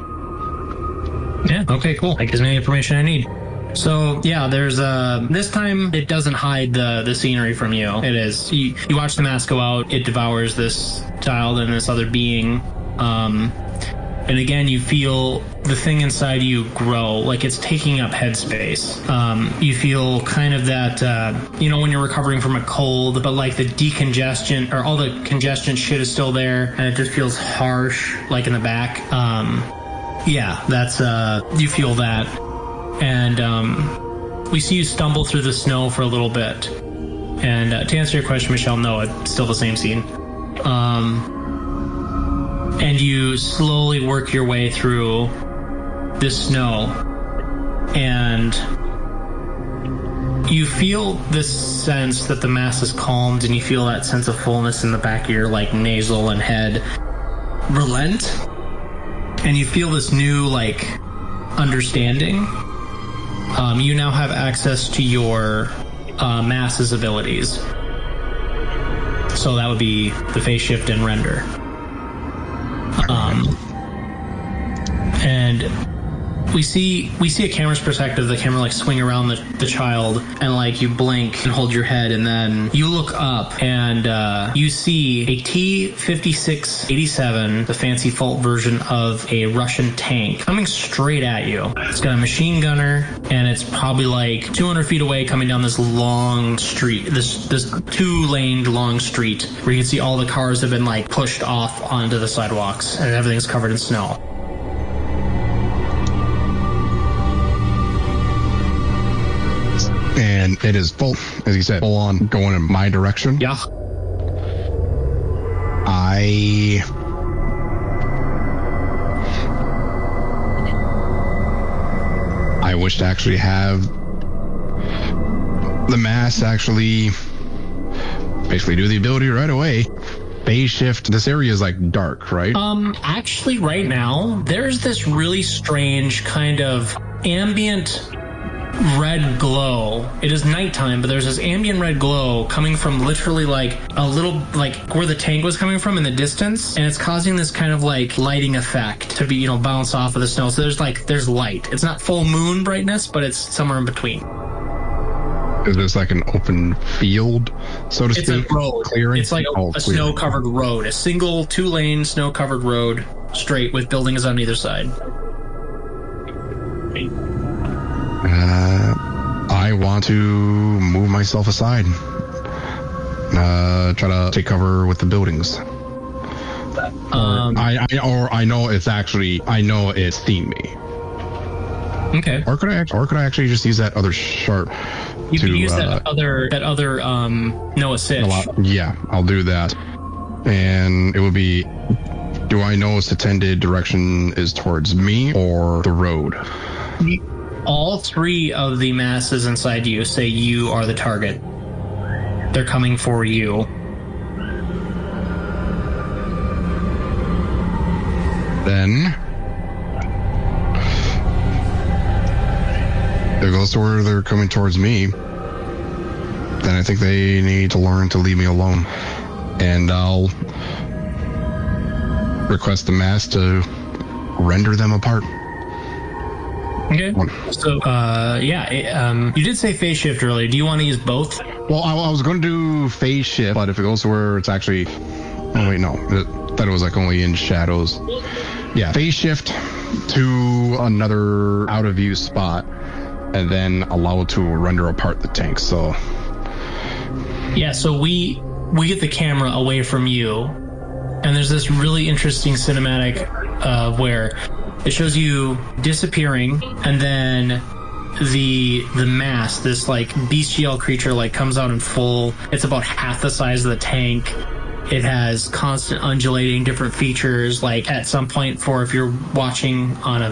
Yeah, okay, cool. That gives me the information I need. So, yeah, there's this time it doesn't hide the scenery from you. It is. You watch the mask go out, it devours this child and this other being. And again, you feel the thing inside you grow, like it's taking up headspace. You feel kind of that, when you're recovering from a cold, but like the decongestion, or all the congestion shit is still there, and it just feels harsh, like in the back. Yeah, that's, you feel that. And we see you stumble through the snow for a little bit. And to answer your question, Michelle, no, it's still the same scene. And you slowly work your way through this snow, and you feel this sense that the mass is calmed, and you feel that sense of fullness in the back of your like nasal and head relent, and you feel this new like understanding. You now have access to your mass's abilities, so that would be the phase shift and render. And we see a camera's perspective, the camera like swing around the child, and like you blink and hold your head, and then you look up and you see a T-56-87, the fancy fault version of a Russian tank, coming straight at you. It's got a machine gunner, and it's probably like 200 feet away, coming down this long street, this 2-laned long street, where you can see all the cars have been like pushed off onto the sidewalks, and everything's covered in snow.
And it is full, as you said, full on going in my direction.
Yeah.
I wish to actually have the mass actually basically do the ability right away. Phase shift. This area is like dark, right?
Actually right now, there's this really strange kind of ambient red glow. It is nighttime, but there's this ambient red glow coming from literally like a little, like where the tank was coming from in the distance, and it's causing this kind of like lighting effect to be, bounce off of the snow. So there's light. It's not full moon brightness, but it's somewhere in between.
Is this like an open field, so to speak?
It's a road.
Clearing?
It's like a snow-covered road, a single 2-lane snow-covered road, straight with buildings on either side.
I want to move myself aside. Try to take cover with the buildings. I know it's seen me.
Okay.
Or could I actually just use that other sharp?
You could use that other Noah Sitch.
Yeah, I'll do that. And it would be, do I know its intended direction is towards me or the road?
All 3 of the masses inside you say you are the target. They're coming for you.
Then if it goes to where they're coming towards me, then I think they need to learn to leave me alone. And I'll request the mass to render them apart.
Okay. So, you did say phase shift earlier. Do you want to use both?
Well, I was going to do phase shift, but if it goes to where it's actually... Oh, wait, no. I thought it was like only in shadows. Yeah, phase shift to another out-of-view spot, and then allow it to render apart the tank, so...
Yeah, so we get the camera away from you, and there's this really interesting cinematic where it shows you disappearing, and then the mass, this like bestial creature, like comes out in full. It's about half the size of the tank. It has constant undulating different features. Like at some point, for if you're watching on a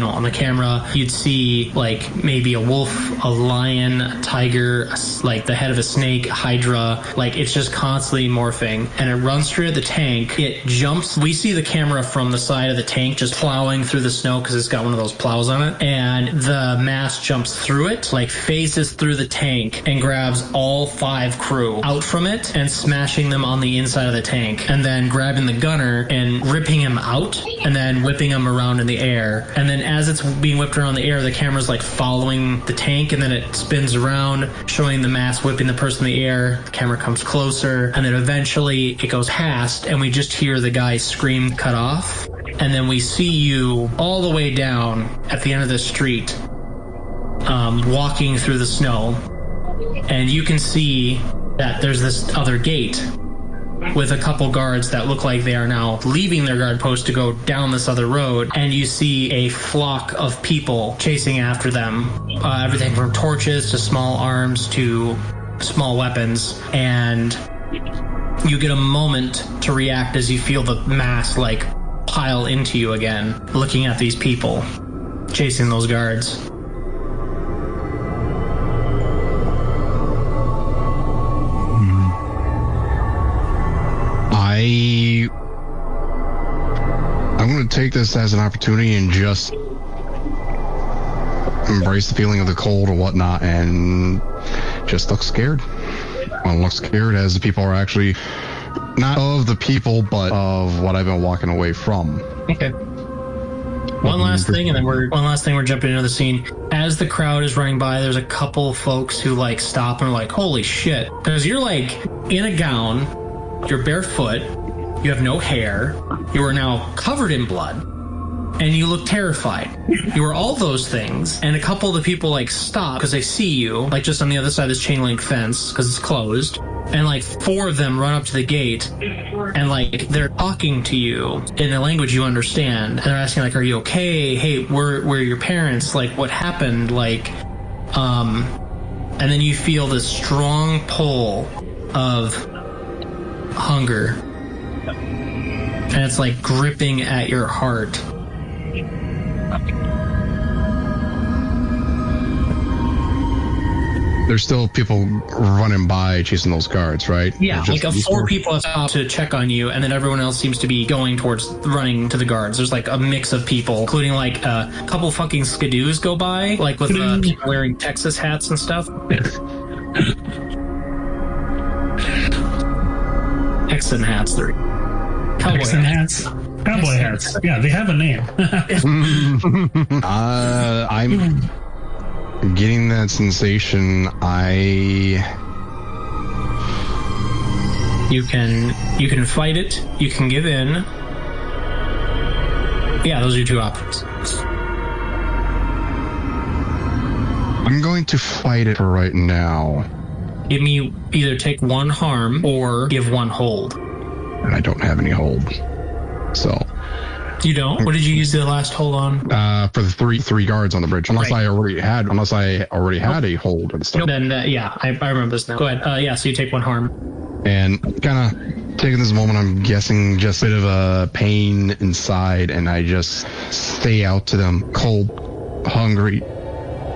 on the camera, you'd see like maybe a wolf, a lion, a tiger, like the head of a snake, hydra. Like it's just constantly morphing, and it runs through the tank. It jumps. We see the camera from the side of the tank just plowing through the snow because it's got one of those plows on it, and the mass jumps through it, like phases through the tank, and grabs all 5 crew out from it and smashing them on the inside of the tank, and then grabbing the gunner and ripping him out, and then whipping him around in the air. And then as it's being whipped around in the air, the camera's like following the tank, and then it spins around, showing the mass whipping the person in the air. The camera comes closer, and then eventually it goes past, and we just hear the guy scream, "Cut off." And then we see you all the way down at the end of the street, walking through the snow, and you can see that there's this other gate with a couple guards that look like they are now leaving their guard post to go down this other road, and you see a flock of people chasing after them, everything from torches to small arms to small weapons, and you get a moment to react as you feel the mass like pile into you again, looking at these people chasing those guards.
I'm going to take this as an opportunity and just embrace the feeling of the cold or whatnot and just look scared. I look scared as the people are actually not of the people, but of what I've been walking away from.
Okay. One last thing we're jumping into the scene. As the crowd is running by, there's a couple folks who like stop and are like, "Holy shit!" Because you're like in a gown, you're barefoot, you have no hair, you are now covered in blood, and you look terrified. You are all those things, and a couple of the people like stop because they see you, like just on the other side of this chain link fence because it's closed, and like 4 of them run up to the gate, and like they're talking to you in a language you understand. And they're asking like, "Are you okay? Hey, where are your parents? Like, what happened?" Like, and then you feel this strong pull of hunger, and it's like gripping at your heart.
There's still people running by chasing those guards, right?
Yeah, like 4 people have stopped to check on you, and then everyone else seems to be going towards running to the guards. There's like a mix of people, including like a couple fucking skidoos go by, like with people wearing Texas hats and stuff. Texan hats, they're
Texan hats. Cowboy hats. Yeah, they have a name.
I'm getting that sensation.
You can fight it. You can give in. Yeah, those are your 2 options.
I'm going to fight it for right now.
Give me either take 1 harm or give 1 hold.
And I don't have any hold. So.
You don't? What did you use the last hold on?
For the three guards on the bridge. Unless
right.
I already had a hold and stuff.
Then yeah, I remember this now. Go ahead. Yeah, so you take 1 harm.
And kind of taking this moment, I'm guessing just a bit of a pain inside, and I just stay out to them, cold, hungry.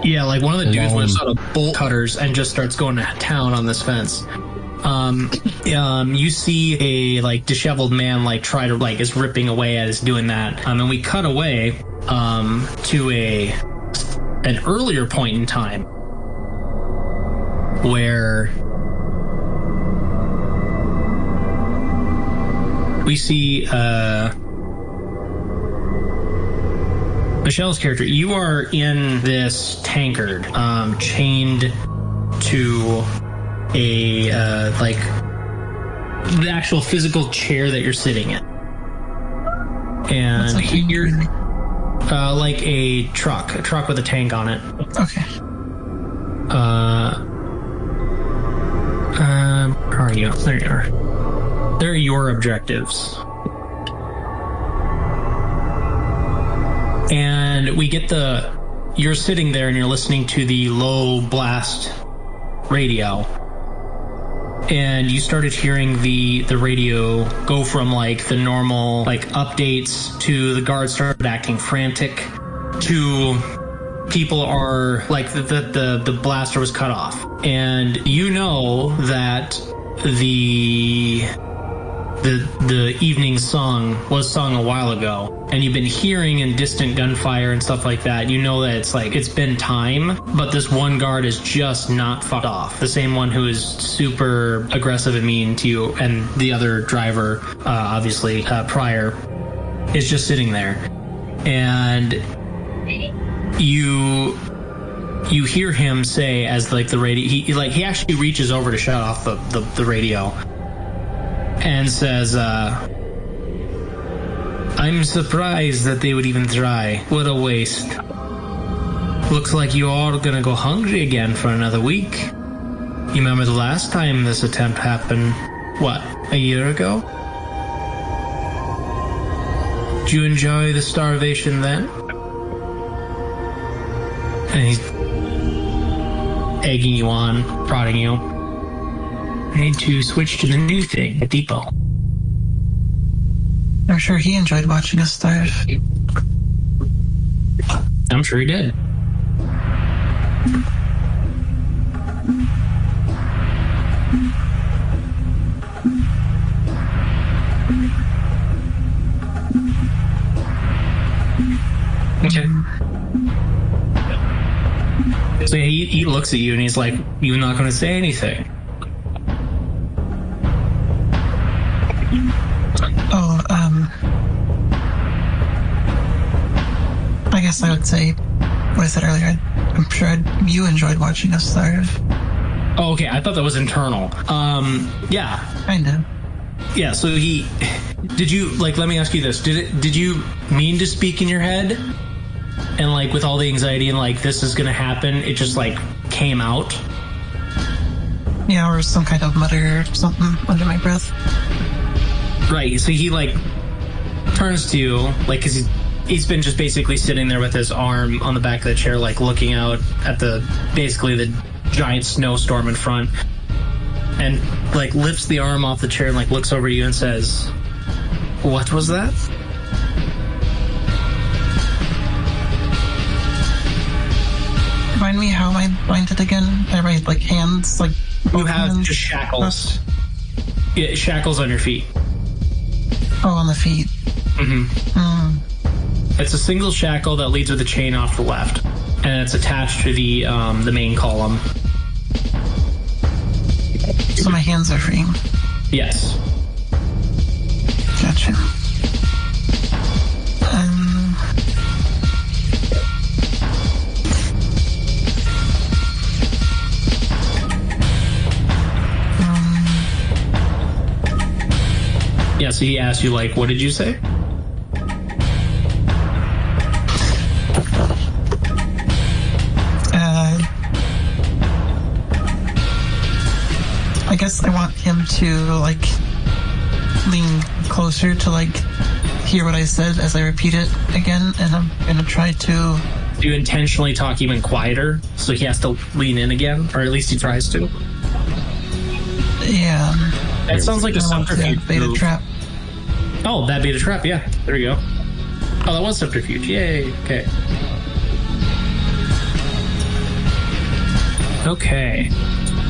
Yeah, like one of the dudes whips out a bolt cutters and just starts going to town on this fence. You see a like disheveled man like try to like is ripping away at us doing that. And we cut away to an earlier point in time where we see Michelle's character. You are in this tankard, chained to a like the actual physical chair that you're sitting in, and you're like a truck with a tank on it.
Okay.
Where are you? There you are. There are your objectives. And we get the you're sitting there and you're listening to the low blast radio, and you started hearing the radio go from like the normal like updates to the guards started acting frantic to people are like the blaster was cut off, and you know that the evening song was sung a while ago, and you've been hearing in distant gunfire and stuff like that. You know that it's been time, but this one guard is just not fucked off. The same one who is super aggressive and mean to you, and the other driver, obviously, Pryor, is just sitting there. And you hear him say, as like the radio, he actually reaches over to shut off the radio and says, I'm surprised that they would even try. What a waste. Looks like you all are gonna go hungry again for another week. You remember the last time this attempt happened, what, a year ago? Did you enjoy the starvation then? And he's egging you on, prodding you. I need to switch to the new thing, a depot.
I'm sure he enjoyed watching us starve.
I'm sure he did. Okay. So he looks at you and he's like, "You're not going to say anything."
Oh, I guess I would say what I said earlier. I'm sure you enjoyed watching us starve.
Oh, okay. I thought that was internal. Yeah.
Kind of.
Yeah, so did you, like, let me ask you this. Did you mean to speak in your head? And, like, with all the anxiety and, like, this is going to happen, it just, like, came out?
Yeah, or some kind of mutter or something under my breath.
Right, so he, like, turns to you, like, because he's been just basically sitting there with his arm on the back of the chair, like, looking out at basically the giant snowstorm in front, and, like, lifts the arm off the chair and, like, looks over you and says, "What was that?"
Remind me, how am I blinded again? Are my, like, hands, like...
You have just shackles. Yeah, shackles on your feet.
Oh, on the feet.
Mm-hmm. It's a single shackle that leads with a chain off the left, and it's attached to the main column.
So my hands are free?
Yes.
Gotcha.
Yeah, so he asked you, like, what did you say?
I guess I want him to, like, lean closer to, like, hear what I said as I repeat it again, and I'm gonna try to...
Do you intentionally talk even quieter, so he has to lean in again? Or at least he tries to?
Yeah.
That sounds like a subterfuge.
Beta trap.
Oh, that beta trap, yeah. There you go. Oh, that was subterfuge. Yay. Okay. Okay.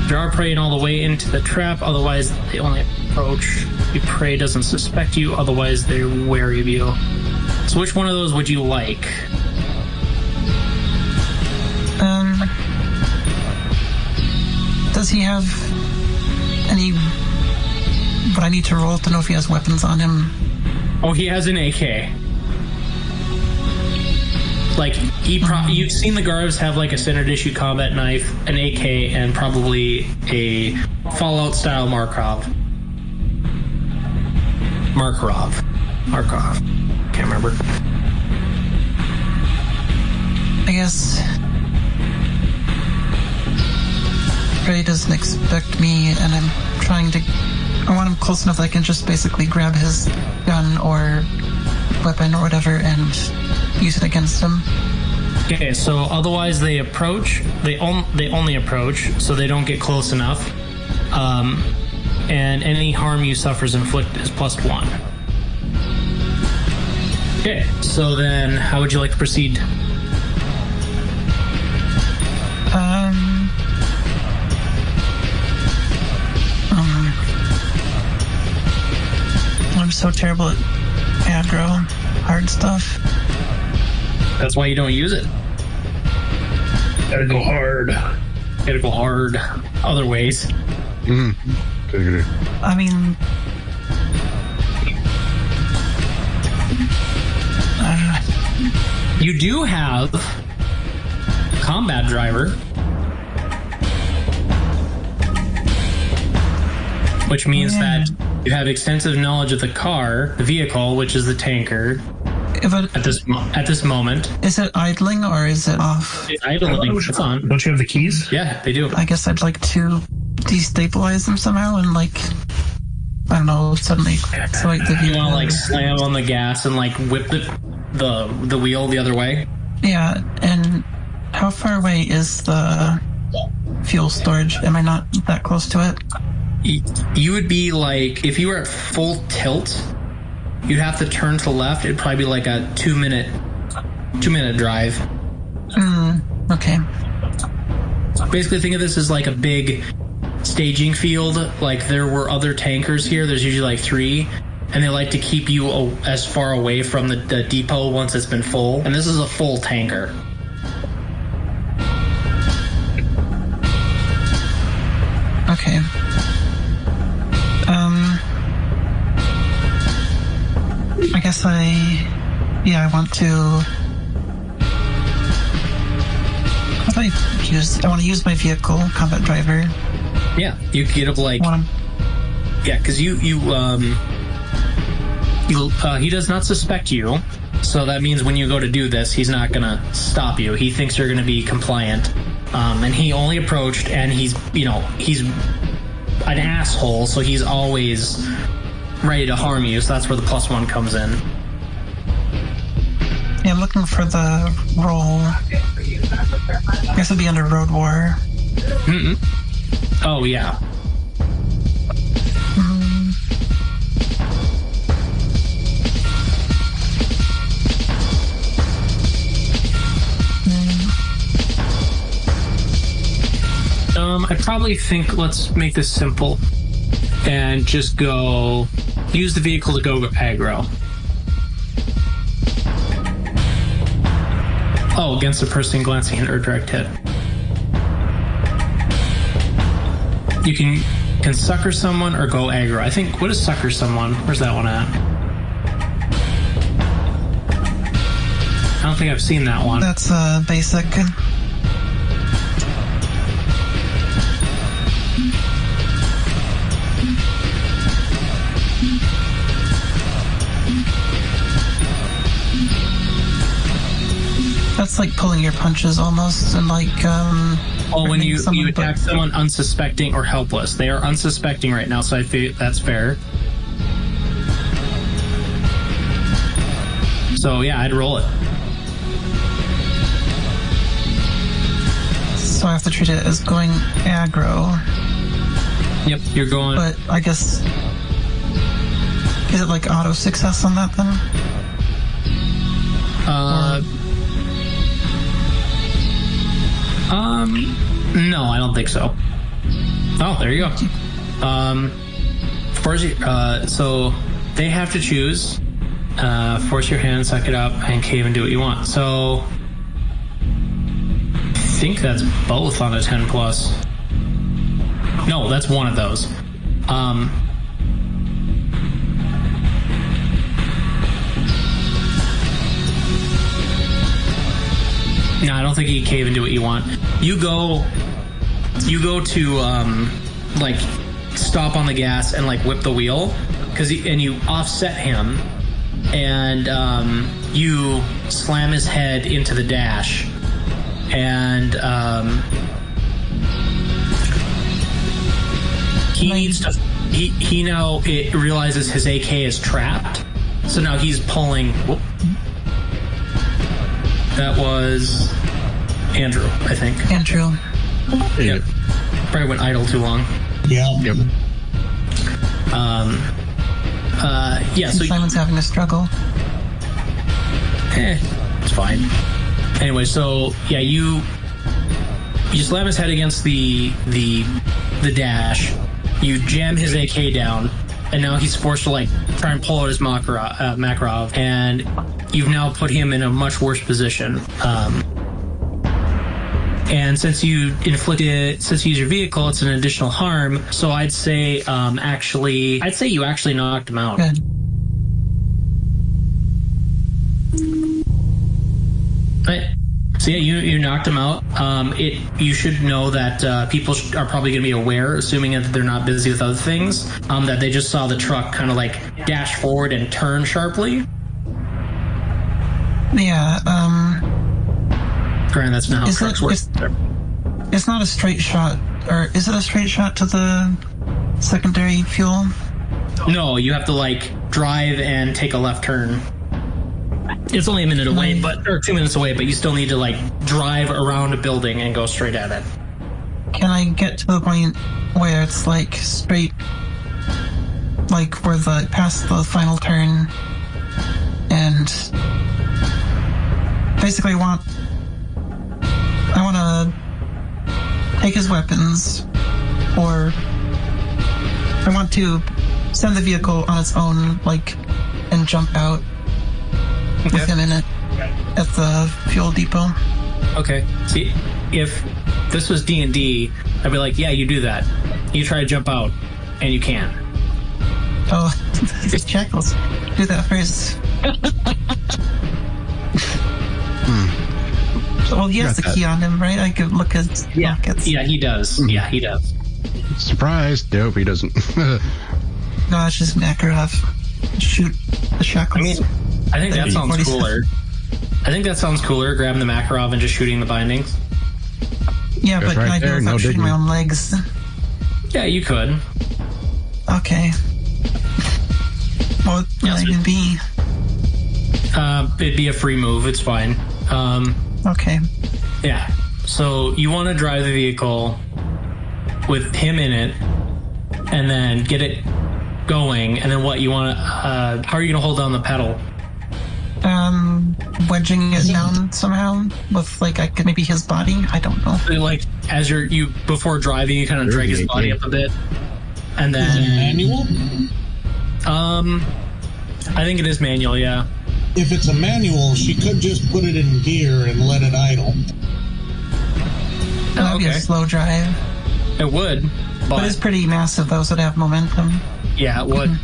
Draw prey all the way into the trap, otherwise they only approach. Your prey doesn't suspect you, otherwise they're wary of you. So which one of those would you like?
Does he have any... But I need to roll to know if he has weapons on him.
Oh, he has an AK. Like, you've seen the guards have, like, a standard issue combat knife, an AK, and probably a Fallout-style Markov. Can't remember.
I guess... Ray doesn't expect me, and I'm trying to... I want him close enough that I can just basically grab his gun or weapon or whatever and use it against him.
Okay, so otherwise they approach. They only approach, so they don't get close enough. And any harm you suffer is inflicted is +1. Okay, so then how would you like to proceed?
I'm so terrible at aggro, hard stuff.
That's why you don't use it.
Gotta go hard.
Gotta go hard other ways.
I mean,
you do have combat driver, which means that you have extensive knowledge of the car, the vehicle, which is the tanker. At this moment,
is it idling or is it off?
It's idling. It's on.
Don't you have the keys?
Yeah, they do.
I guess I'd like to destabilize them somehow and I don't know, suddenly select the vehicle.
You want to slam on the gas and whip the wheel the other way?
Yeah, and how far away is the fuel storage? Am I not that close to it?
You would be if you were at full tilt, you'd have to turn to the left. It'd probably be a 2-minute drive.
Okay.
Basically, think of this as a big staging field. There were other tankers here. There's usually 3, and they like to keep you as far away from the depot once it's been full. And this is a full tanker.
Okay. I guess I want to. I want to use my vehicle, combat driver.
Yeah, you get up yeah, because he does not suspect you, so that means when you go to do this, he's not gonna stop you. He thinks you're gonna be compliant, and he only approached, and he's an asshole, so he's always ready to harm you. So that's where the +1 comes in.
Yeah, I'm looking for the roll. I guess it'd be under Road War.
Oh, yeah. I probably think let's make this simple and just use the vehicle to go aggro. Oh, against a person glancing hit or direct hit. You can sucker someone or go aggro. I think, what is sucker someone? Where's that one at? I don't think I've seen that one.
That's basic. That's pulling your punches almost, and
when you attack someone unsuspecting or helpless. They are unsuspecting right now, so I think that's fair. So yeah, I'd roll it.
So I have to treat it as going aggro.
Yep, you're going.
But I guess, is it auto success on that then?
No, I don't think so. Oh, there you go. So they have to choose. Force your hand, suck it up, and cave and do what you want. So I think that's both on a 10+. No, that's one of those. No, I don't think you can cave and do what you want. You go to stop on the gas and whip the wheel, and you offset him, and you slam his head into the dash, and he needs to. He now realizes his AK is trapped, so now he's pulling. That was Andrew, I think.
Andrew.
Yep. Probably went idle too long.
Yeah.
Yep.
Yeah, so
Simon's having a struggle.
it's fine. Anyway, so yeah, you slam his head against the dash. You jam his AK down, and now he's forced to like try and pull out his Makarov, and you've now put him in a much worse position. And since you use your vehicle, it's an additional harm. So I'd say, you actually knocked him out.
Good.
Right. So yeah, you knocked him out. You should know that people are probably going to be aware, assuming that they're not busy with other things, that they just saw the truck kind of like dash forward and turn sharply.
Yeah,
Granted, that's not how trucks work.
It's not a straight shot, or is it a straight shot to the secondary fuel?
No, you have to like drive and take a left turn. It's only a minute away, or 2 minutes away, but you still need to like drive around a building and go straight at it.
Can I get to the point where it's like straight, like where past the final turn, and basically I want to take his weapons, or I want to send the vehicle on its own, like, and jump out with him in it at the fuel depot. Okay.
See, if this was D&D, I'd be like, yeah, you do that. You try to jump out, and you can't.
Oh, just check. Let's do that first. Well, he has the key on him, right? I could look at pockets.
Yeah, he does. Mm-hmm. Yeah, he does.
Surprise! Nope, he doesn't.
No, it's just Makarov. Shoot the shackles.
I mean, I think that sounds cooler. I think that sounds cooler, grabbing the Makarov and just shooting the bindings.
Yeah, but can I do it without shooting my own legs?
Yeah, you could.
Okay. What would I even be?
It'd be a free move. It's fine.
Okay.
Yeah. So you want to drive the vehicle with him in it, and then get it going, and then what you want to? How are you going to hold down the pedal?
Wedging it down somehow with like maybe his body. I don't know.
Like as you before driving, you kind of drag his body up a bit, and then
is it manual?
I think it is manual. Yeah.
If it's a manual, she could just put it in gear and let it idle.
That would be a slow drive.
It would,
but it's pretty massive. Those would have momentum.
Yeah, it would.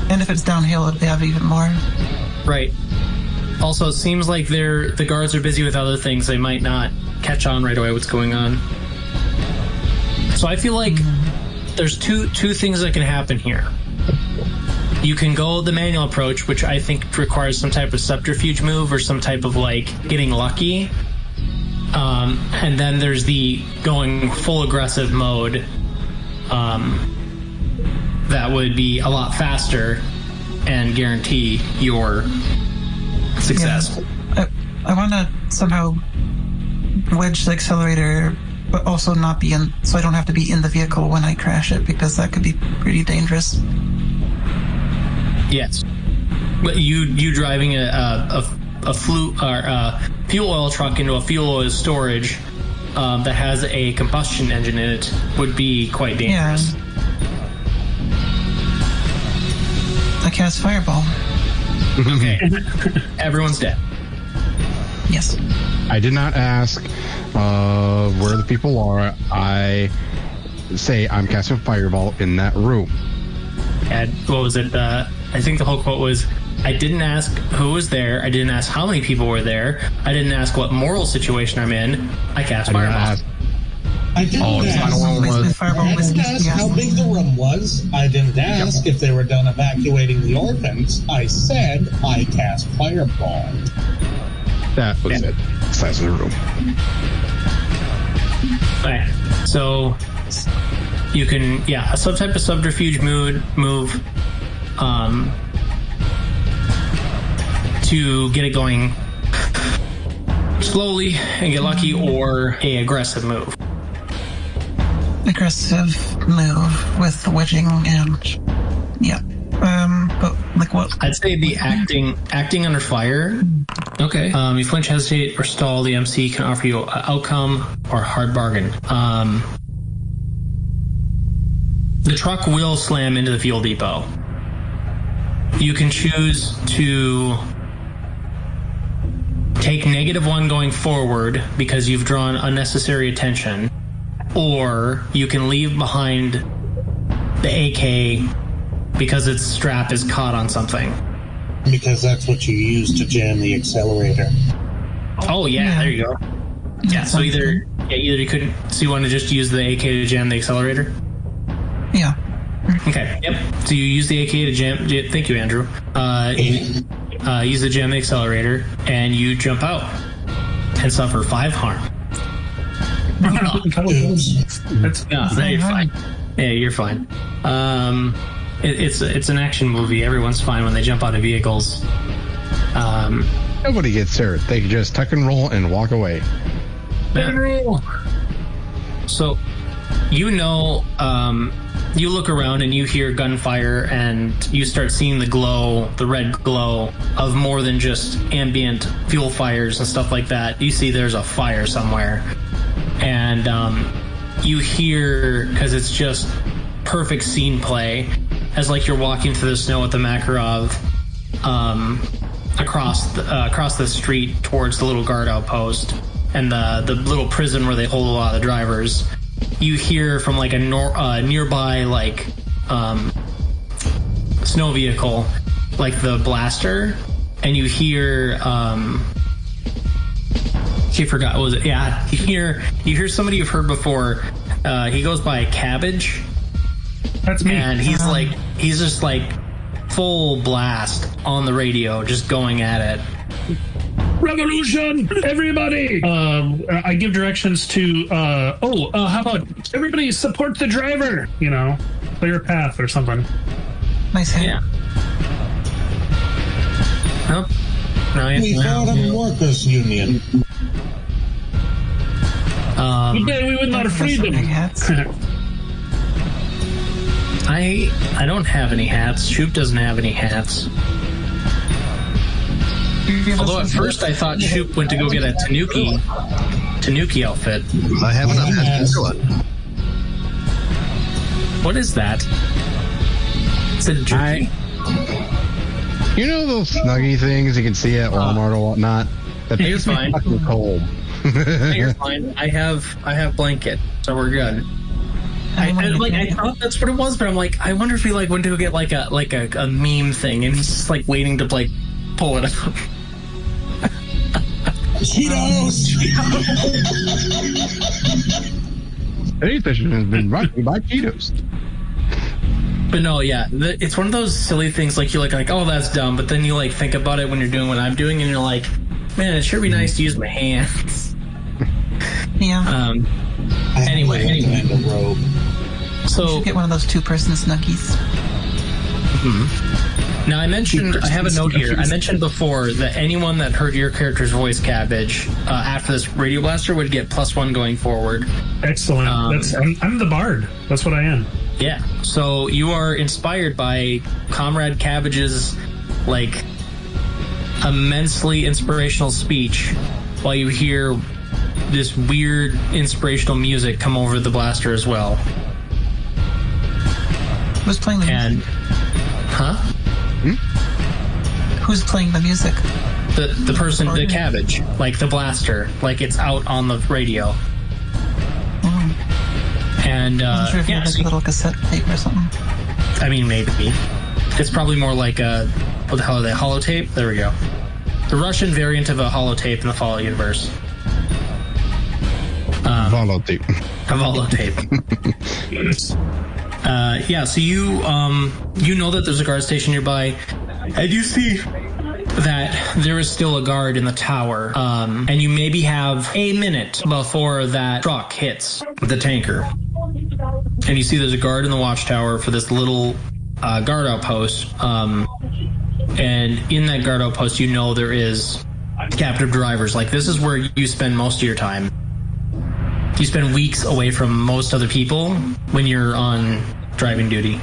And if it's downhill, it'd have even more.
Right. Also, it seems like the guards are busy with other things. They might not catch on right away what's going on. So I feel like there's two things that can happen here. You can go the manual approach, which I think requires some type of subterfuge move or some type of like getting lucky. And then there's the going full aggressive mode. That would be a lot faster and guarantee your success.
Yeah. I want to somehow wedge the accelerator, but also not be in, so I don't have to be in the vehicle when I crash it, because that could be pretty dangerous.
Yes, but you driving a fuel oil truck into a fuel oil storage that has a combustion engine in it would be quite dangerous.
Yeah. I cast Fireball.
Okay, everyone's dead.
Yes.
I did not ask where the people are. I say I'm casting Fireball in that room.
And what was it? I think the whole quote was, I didn't ask who was there. I didn't ask how many people were there. I didn't ask what moral situation I'm in. I cast Fireball.
I didn't ask how big the room was. I didn't ask if they were done evacuating the orphans. I said I cast Fireball.
That was it. Size of the room.
Right. So you can, some type of subterfuge move to get it going slowly and get lucky, or a aggressive move.
Aggressive move with wedging and yeah. But like what?
I'd say the acting under fire. Okay. You flinch, hesitate, or stall. The MC can offer you an outcome or a hard bargain. The truck will slam into the fuel depot. You can choose to take -1 going forward because you've drawn unnecessary attention, or you can leave behind the AK because its strap is caught on something.
Because that's what you use to jam the accelerator.
Oh yeah, there you go. Yeah, so either you couldn't. So you want to just use the AK to jam the accelerator?
Yeah.
Okay. Yep. So you use the AK to jam. Thank you, Andrew. Use the jam the accelerator, and you jump out and suffer 5 harm. No, you're fine. Yeah, you're fine. It's an action movie. Everyone's fine when they jump out of vehicles.
Nobody gets hurt. They can just tuck and roll and walk away.
Tuck and roll. So, you look around and you hear gunfire, and you start seeing the red glow of more than just ambient fuel fires and stuff like that. You see there's a fire somewhere. And you hear, because it's just perfect scene play, as like you're walking through the snow with the Makarov across the street towards the little guard outpost and the little prison where they hold a lot of the drivers. You hear from like a nearby like snow vehicle, like the blaster, and you hear he forgot what was it? Yeah, you hear somebody you've heard before. He goes by Cabbage.
That's me.
And he's just like full blast on the radio, just going at it.
Revolution, everybody! I give directions to, how about everybody support the driver? You know, clear path or something.
Nice hand.
Yeah. Nope. No,
We fought a workers' union.
Today we win our freedom.
I don't have any hats. Shoop doesn't have any hats. Although at first I thought Shoop went to go get a Tanuki outfit.
I have enough hats to fill it.
What is that? It's a jerky.
You know those snuggy things you can see at Walmart or whatnot?
You're fine.
Fucking cold.
You're fine. I have blanket, so we're good. I thought that's what it was, but I'm like, I wonder if he like went to go get like a meme thing, and he's just like waiting to like pull it up.
Cheetos!
Today's session has been brought to you by Cheetos.
But no, yeah, it's one of those silly things like you like, oh, that's dumb, but then you like think about it when you're doing what I'm doing, and you're like, man, it sure be nice to use my hands.
Yeah.
Anyway. So
you should get one of those 2-person snuggies.
Mm-hmm. Now I have a note here. I mentioned before that anyone that heard your character's voice, Cabbage, after this radio blaster would get +1 going forward.
Excellent. I'm the bard. That's what I am.
Yeah. So you are inspired by Comrade Cabbage's like immensely inspirational speech while you hear this weird inspirational music come over the blaster as well.
Who's playing the music? Who's playing the music?
The person, the Cabbage, like the blaster, like it's out on the radio. And
I'm sure if you had like a little cassette tape or something.
I mean, maybe it's probably more like a what the hell are they? Holotape? There we go. The Russian variant of a holotape in the Fallout universe.
Holotape.
A holotape. Yeah. So you know that there's a guard station nearby, and you see that there is still a guard in the tower, and you maybe have a minute before that truck hits the tanker. And you see there's a guard in the watchtower for this little guard outpost, and in that guard outpost you know there is captive drivers. Like, this is where you spend most of your time. You spend weeks away from most other people when you're on driving duty.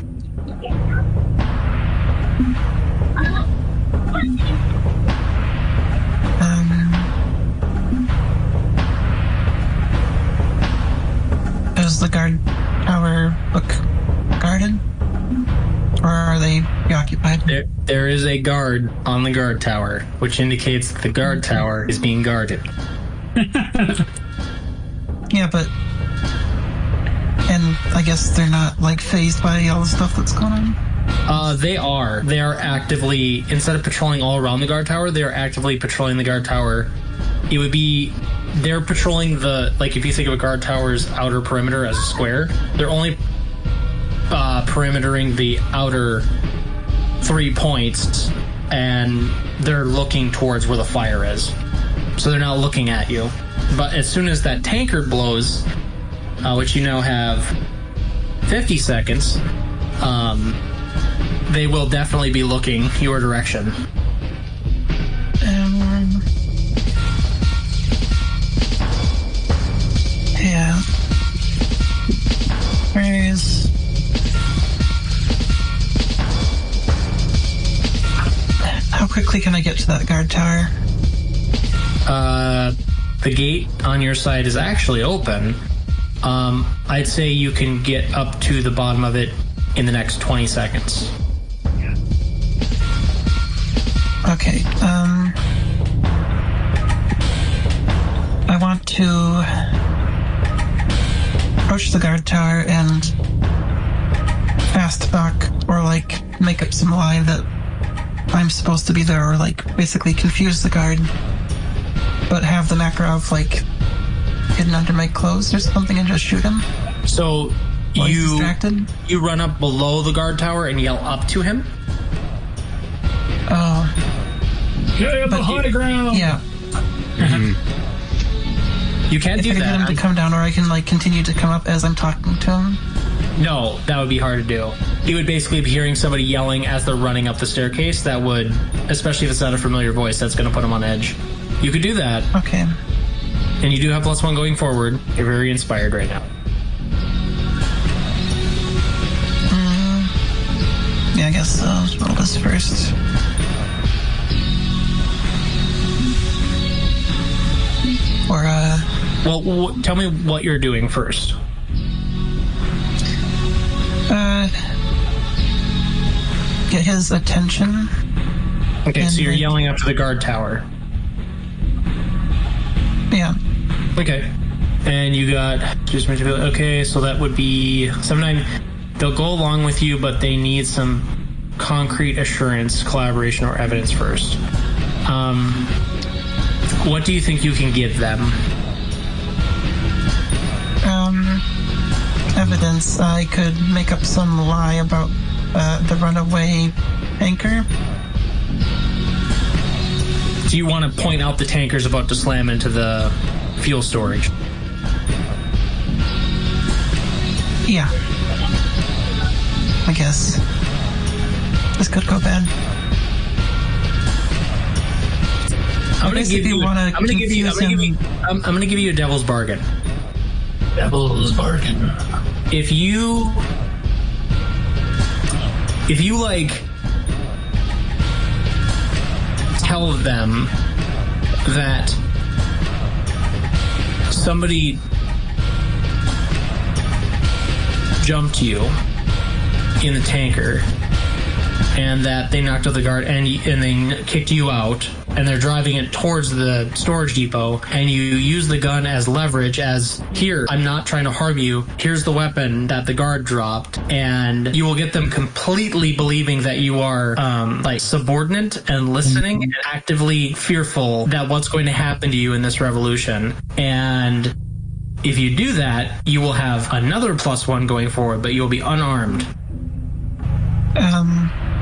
Does the guard tower look guarded? Or are they preoccupied?
There is a guard on the guard tower, which indicates that the guard tower is being guarded.
Yeah, but... And I guess they're not, like, fazed by all the stuff that's going on?
They are. They are actively, instead of patrolling all around the guard tower, they are actively patrolling the guard tower. It would be... They're patrolling the... Like, if you think of a guard tower's outer perimeter as a square, they're only perimetering the outer 3 points, and they're looking towards where the fire is. So they're not looking at you. But as soon as that tankard blows, which you now have 50 seconds, they will definitely be looking your direction.
Yeah. Where is... How quickly can I get to that guard tower?
The gate on your side is actually open. I'd say you can get up to the bottom of it in the next 20 seconds.
Okay, I want to approach the guard tower and fast back, or like make up some lie that I'm supposed to be there, or like basically confuse the guard, but have the Makarov like hidden under my clothes or something and just shoot him.
So
while he's distracted?
You run up below the guard tower and yell up to him?
Oh.
Yeah, the high ground!
Yeah.
Mm-hmm. You can't do
that. I can get him to come down, or I can like continue to come up as I'm talking to him.
No, that would be hard to do. He would basically be hearing somebody yelling as they're running up the staircase. That would, especially if it's not a familiar voice, that's going to put him on edge. You could do that.
Okay.
And you do have +1 going forward. You're very inspired right now.
Yeah, I guess so. Let's roll this first. Or,
Well, tell me what you're doing first.
Get his attention.
Okay, so you're yelling up to the guard tower.
Yeah.
Okay. And you got... Okay, so that would be... 7-9. They'll go along with you, but they need some concrete assurance, collaboration, or evidence first. What do you think you can give them?
Evidence. I could make up some lie about the runaway tanker.
Do you want to point out the tanker's about to slam into the fuel storage?
Yeah. I guess. This could go bad.
I'm gonna give you a devil's bargain.
Devil's bargain.
If you like tell them that somebody jumped you in the tanker and that they knocked out the guard and they kicked you out and they're driving it towards the storage depot and you use the gun as leverage as, here, I'm not trying to harm you, here's the weapon that the guard dropped, and you will get them completely believing that you are like subordinate and listening and actively fearful that what's going to happen to you in this revolution. And if you do that, you will have another +1 going forward, but you'll be unarmed.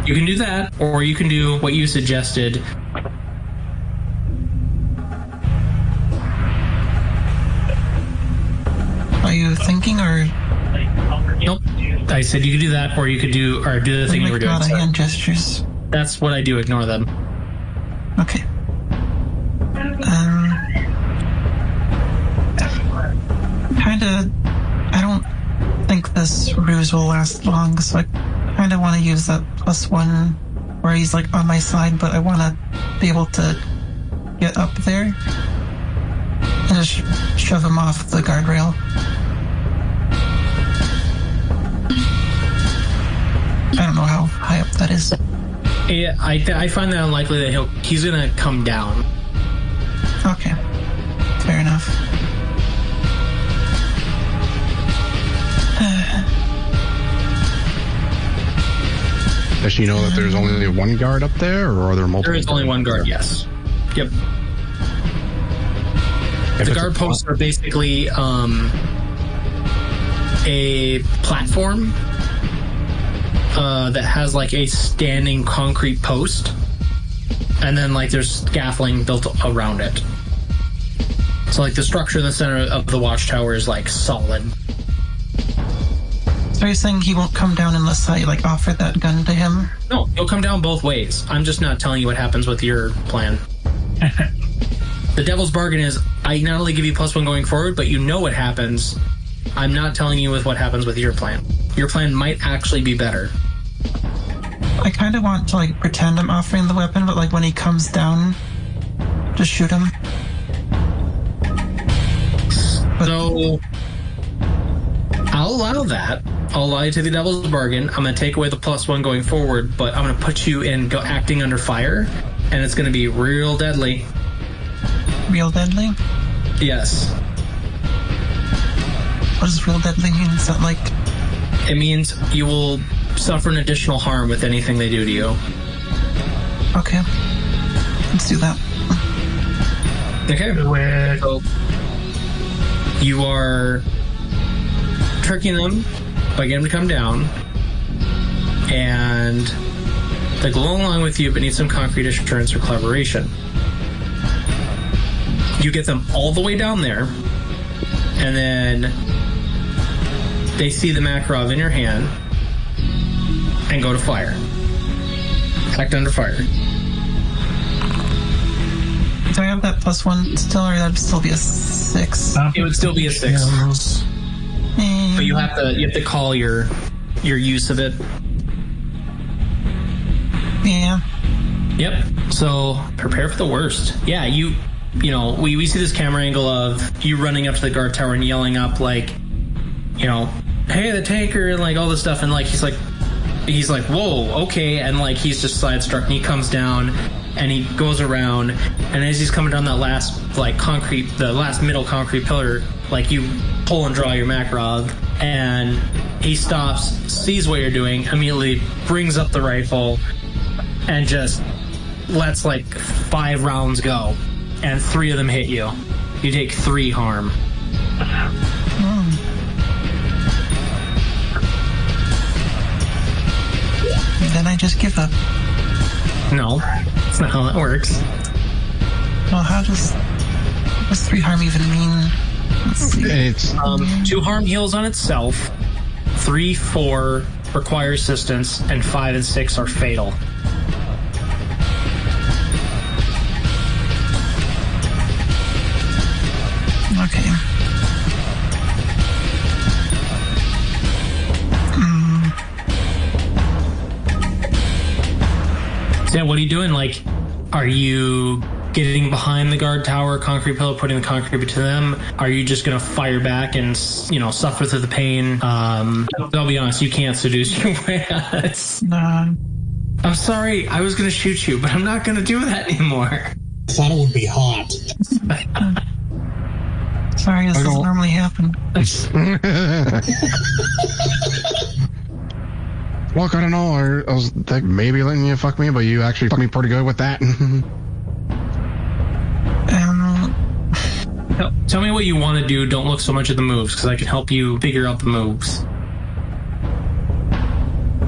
You can do that, or you can do what you suggested.
Are you thinking, or?
Nope. I said you could do that, or you could do the thing you were doing.
Hand gestures.
That's what I do. Ignore them.
Okay. I don't think this ruse will last long, so I kind of want to use that +1 where he's like on my side, but I want to be able to get up there and just shove him off the guardrail. I don't know how high up that is.
Yeah, I find that unlikely that he's gonna come down.
Okay, fair enough.
Does she know that there's only one guard up there, or are there multiple?
There is only one guard, yes. Yep. The guard posts are basically a platform that has like a standing concrete post, and then like there's scaffolding built around it. So like the structure in the center of the watchtower is like solid.
So you're saying he won't come down unless I like offer that gun to him?
No, he'll come down both ways. I'm just not telling you what happens with your plan. The devil's bargain is I not only give you +1 going forward, but you know what happens. I'm not telling you with what happens with your plan. Your plan might actually be better.
I kind of want to like pretend I'm offering the weapon, but like when he comes down, just shoot him.
So I'll allow that. I'll allow you to the devil's bargain. I'm going to take away the +1 going forward, but I'm going to put you in acting under fire, and it's going to be real deadly.
Real deadly?
Yes.
What does real deadly mean? Is that like...
It means you will suffer an additional harm with anything they do to you.
Okay. Let's do that.
Okay. So you are tricking them by getting them to come down, and they go along with you but need some concrete assurance or collaboration. You get them all the way down there, and then they see the Makarov in your hand and go to fire. Act under fire.
Do I have that +1 still, or that'd still be a 6?
It would still be a 6. But you have to call your use of it.
Yeah.
Yep. So prepare for the worst. Yeah, you know, we see this camera angle of you running up to the guard tower and yelling up like, you know, hey, the tanker, and like all this stuff, and like he's like, whoa, okay, and like he's just side-struck, and he comes down and he goes around, and as he's coming down that last like the last middle concrete pillar, like you pull and draw your Makarov, and he stops, sees what you're doing, immediately brings up the rifle and just lets like 5 rounds go, and 3 of them hit you. You take 3 harm.
Then I just give up.
No, that's not how that works.
Well, what does 3 harm even mean? Let's see.
It's
2 harm heals on itself, 3, 4 require assistance, and 5 and 6 are fatal.
Okay.
So yeah, what are you doing? Like, are you getting behind the guard tower, concrete pillar, putting the concrete between them? Are you just going to fire back and, you know, suffer through the pain? I'll be honest, you can't seduce your way out of this.
Nah.
I'm sorry, I was going to shoot you, but I'm not going to do that anymore.
I thought it would be hot.
Sorry, this doesn't normally happen.
Look, I don't know. I was like maybe letting you fuck me, but you actually fucked me pretty good with that.
Tell me what you want to do. Don't look so much at the moves, because I can help you figure out the moves.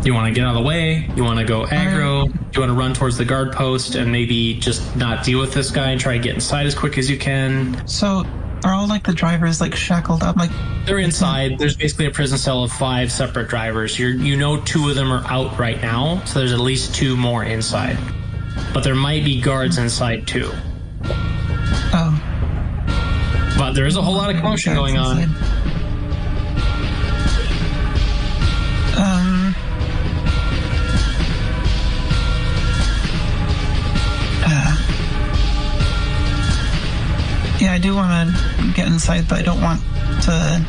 You want to get out of the way? You want to go aggro? You want to run towards the guard post and maybe just not deal with this guy and try to get inside as quick as you can?
So, are all like the drivers like shackled up? Like
they're inside. There's basically a prison cell of 5 separate drivers. You know 2 of them are out right now, so there's at least 2 more inside. But there might be guards inside too.
Oh.
But there is a whole lot of commotion going on.
inside, but I don't want to...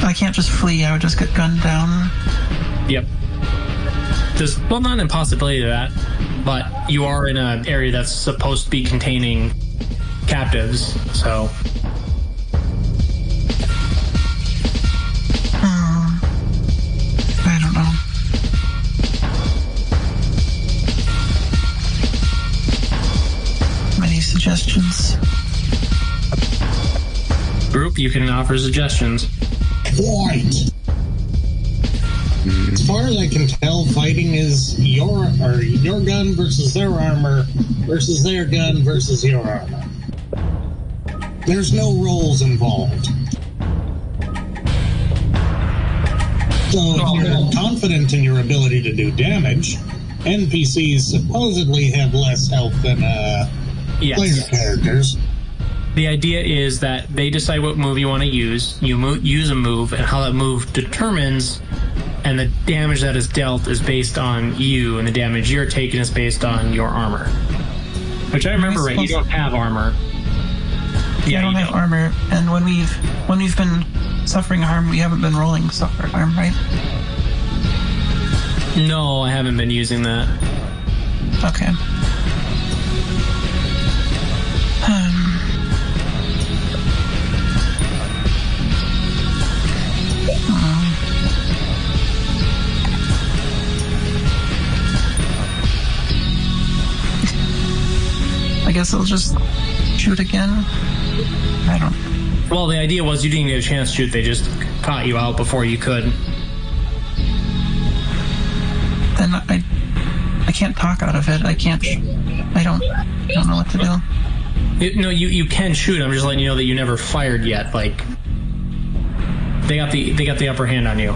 I can't just flee, I would just get gunned down.
Yep. There's, well, not an impossibility to that, but you are in an area that's supposed to be containing captives, so...
I don't know. Many suggestions.
Group, you can offer suggestions.
Right. As far as I can tell, fighting is your gun versus their armor versus their gun versus your armor. There's no roles involved. So if you're confident in your ability to do damage, NPCs supposedly have less health than player characters.
The idea is that they decide what move you want to use, you use a move, and how that move determines, and the damage that is dealt is based on you, and the damage you're taking is based on your armor. Which I remember, right? You don't have armor.
Yeah, I don't have armor, and when we've been suffering harm, we haven't been rolling suffer harm, right?
No, I haven't been using that.
Okay. I guess I'll just shoot again. I don't...
Well, the idea was you didn't get a chance to shoot, they just caught you out before you could.
Then I can't talk out of it. I don't know what to do.
No, you can shoot. I'm just letting you know that you never fired yet. Like, they got the upper hand on you.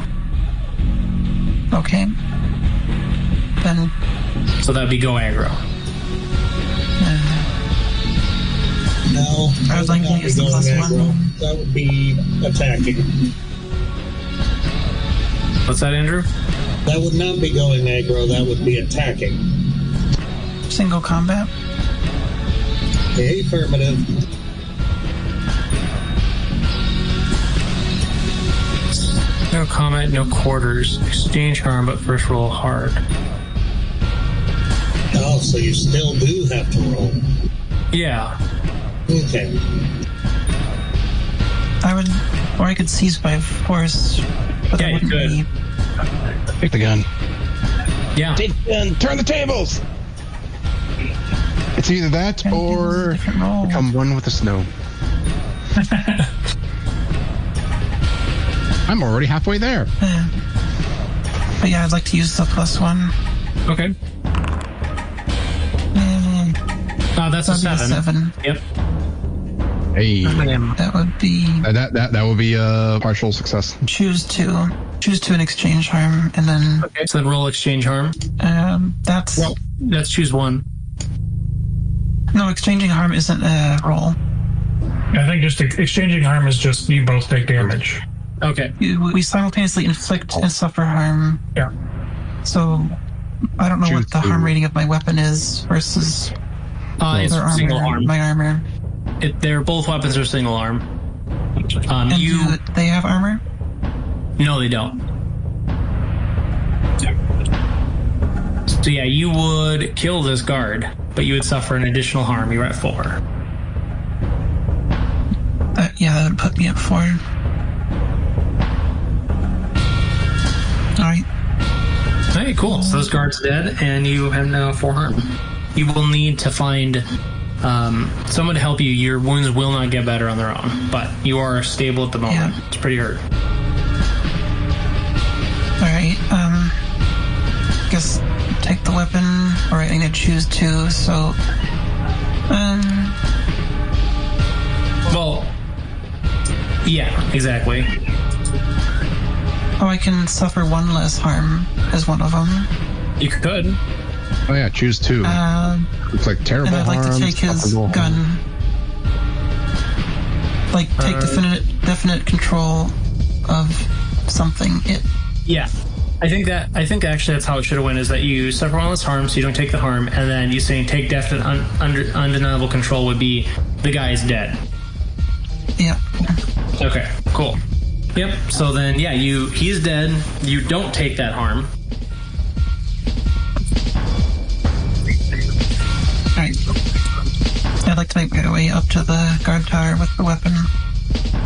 Okay. Then...
So that'd be go aggro.
No,
I would like to use the plus one.
That would be attacking.
What's that, Andrew?
That would not be going aggro, that would be attacking.
Single combat?
Affirmative.
No combat, no quarters. Exchange harm, but first roll hard.
Oh, so you still do have to roll.
Yeah.
Okay.
I could seize by force, but
yeah,
that wouldn't be...
Pick the gun.
Yeah.
Take the gun. Turn the tables. It's either that or become one with the snow. I'm already halfway there.
But yeah, I'd like to use the plus one.
Okay. That's a 7. Yep.
Hey.
That would be...
That would be a partial success.
Choose two and exchange harm, and then...
Okay, so then roll exchange harm.
That's...
Well, let's choose one.
No, exchanging harm isn't a roll.
I think just exchanging harm is just you both take damage.
Okay.
We simultaneously inflict and suffer harm.
Yeah.
So, I don't know what the harm rating of my weapon is versus...
it's single arm.
My armor.
They're both weapons are single arm.
And do they have armor?
No, they don't. So yeah, you would kill this guard, but you would suffer an additional harm. You're at 4.
That would put me at 4. Alright.
Hey, cool. So this guard's dead, and you have now 4 harm. You will need to find someone to help you. Your wounds will not get better on their own, but you are stable at the moment. Yeah. It's pretty hurt.
Alright, guess take the weapon. Alright, I'm gonna choose 2, so...
Well, yeah, exactly.
Oh, I can suffer 1 less harm as one of them.
You could.
Oh yeah, choose 2. It's like terrible harm.
And I'd like to take his gun. Like, take definite control of something.
Yeah. I think actually that's how it should have went, is that you suffer one less harm, so you don't take the harm, and then you saying take definite undeniable control would be the guy is dead.
Yeah.
Okay, cool. Yep, so then, yeah, he's dead, you don't take that harm.
Alright. I'd like to make my way up to the guard tower with the weapon.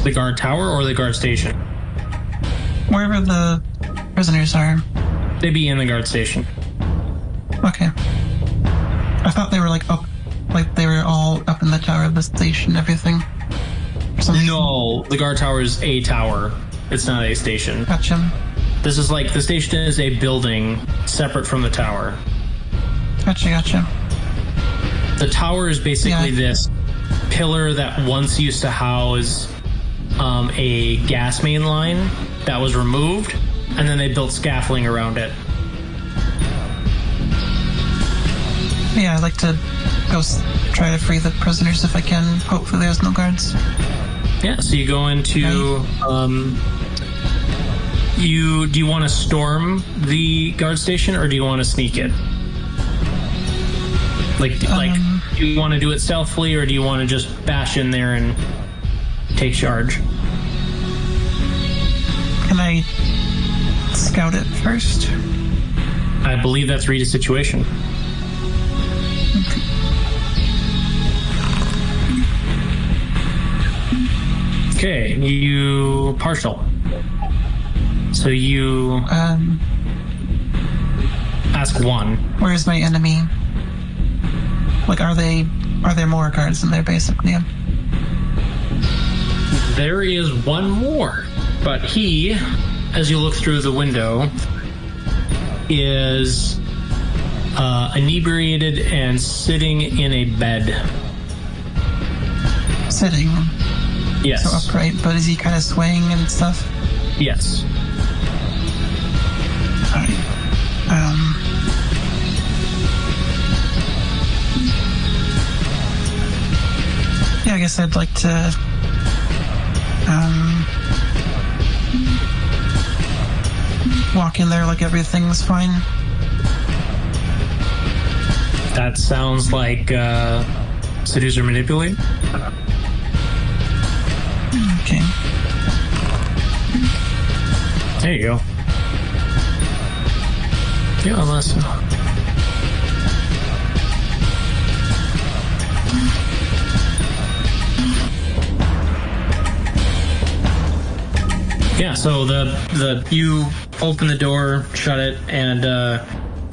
The guard tower or the guard station?
Wherever the prisoners are.
They'd be in the guard station.
Okay. I thought they were like up, like they were all up in the tower of the station, everything.
No, the guard tower is a tower. It's not a station.
Gotcha.
This is like, the station is a building separate from the tower.
Gotcha.
The tower is basically this pillar that once used to house a gas main line that was removed, and then they built scaffolding around it.
Yeah, I'd like to go try to free the prisoners if I can. Hopefully there's no guards.
Yeah, so you go into... do you want to storm the guard station, or do you want to sneak it? Like, do you want to do it stealthily, or do you want to just bash in there and take charge?
Can I scout it first?
I believe that's read a situation. Okay, you partial. So you ask one.
Where's my enemy? Like, are there more guards in there, basically?
There is one more, but he, as you look through the window, is inebriated and sitting in a bed.
Sitting?
Yes.
So upright, but is he kind of swaying and stuff?
Yes.
Alright. Yeah, I guess I'd like to walk in there like everything's fine.
That sounds like seduce or manipulate.
Okay.
There you go. Yeah, unless... Yeah, so you open the door, shut it, and the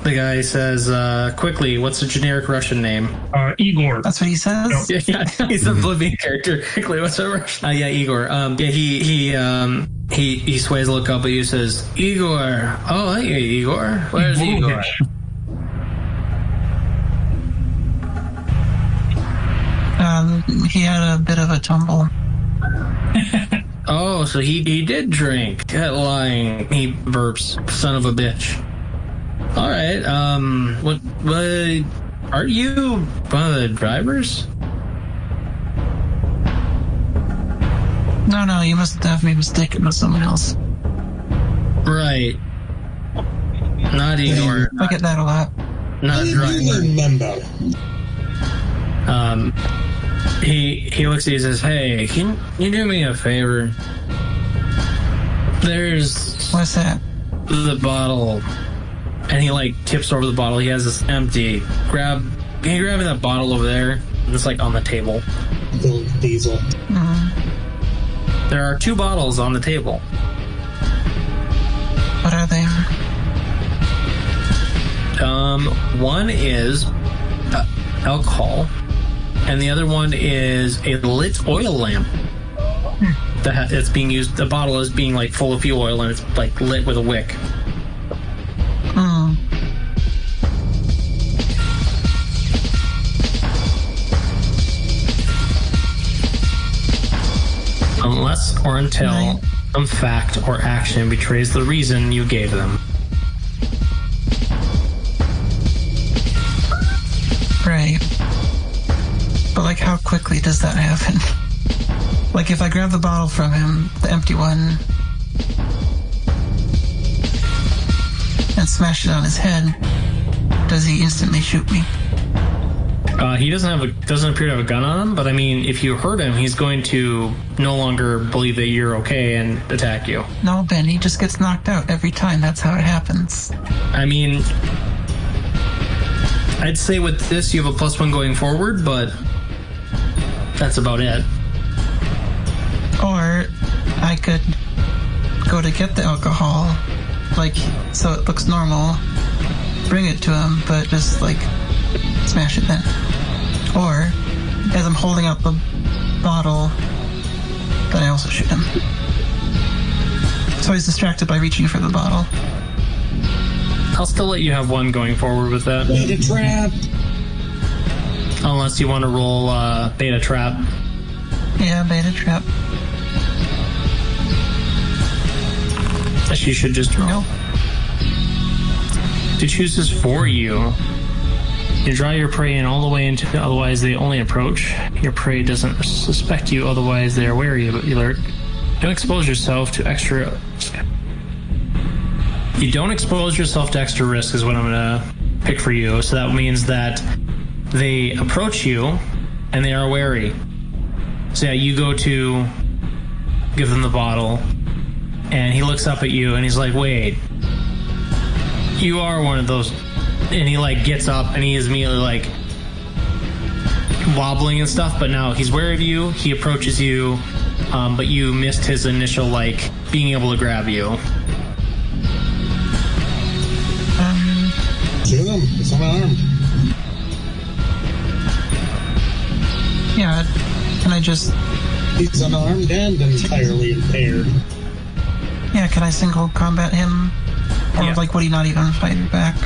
guy says, quickly, what's a generic Russian name?
Igor.
That's what he says?
Yeah, he's a Oblivion character. Quickly, what's a Russian? Yeah, Igor. He sways a look up at you, says, Igor. Oh, hey, Igor. Where's Igor?
He had a bit of a tumble.
Oh, so he did drink. That lying. He burps. Son of a bitch. All right. What? Aren't you one of the drivers?
No, you must have me mistaken with someone else.
Right. Not Igor.
I get that a lot.
Not driver.
Remember.
He looks at you and says, hey, can you do me a favor? There's...
What's that?
The bottle. And he, tips over the bottle. He has this empty. Can you grab me that bottle over there? It's, on the table.
The diesel.
Mm-hmm.
There are 2 bottles on the table.
What are they?
One is alcohol, and the other one is a lit oil lamp. It's being used. The bottle is being full of fuel oil, and it's lit with a wick. Unless or until some fact or action betrays the reason you gave them.
Right. But how quickly does that happen? If I grab the bottle from him, the empty one, and smash it on his head, does he instantly shoot me?
He doesn't appear to have a gun on him, but I mean, if you hurt him, he's going to no longer believe that you're okay and attack you.
No, Ben, he just gets knocked out every time. That's how it happens.
I mean, I'd say with this you have a +1 going forward, but that's about it.
Or I could go to get the alcohol, like, so it looks normal, bring it to him, but just, like, smash it then. Or, as I'm holding out the bottle, then I also shoot him. So he's distracted by reaching for the bottle.
I'll still let you have 1 going forward with that.
Beta trap!
Unless you want to roll beta trap.
Yeah, beta trap.
She should just roll.
No.
To choose this for you. You draw your prey in all the way into, otherwise they only approach. Your prey doesn't suspect you, otherwise they are wary but alert. Don't expose yourself to extra... You don't expose yourself to extra risk is what I'm going to pick for you. So that means that they approach you and they are wary. So yeah, you go to give them the bottle and he looks up at you and he's like, wait, you are one of those... And he like gets up and he is immediately like wobbling and stuff, but now he's wary of you, he approaches you, but you missed his initial like being able to grab you.
Shoot him, it's unarmed.
Yeah, can I just...
He's unarmed and entirely impaired.
Yeah, can I single combat him? Or
Yeah.
like, would he not even fight back?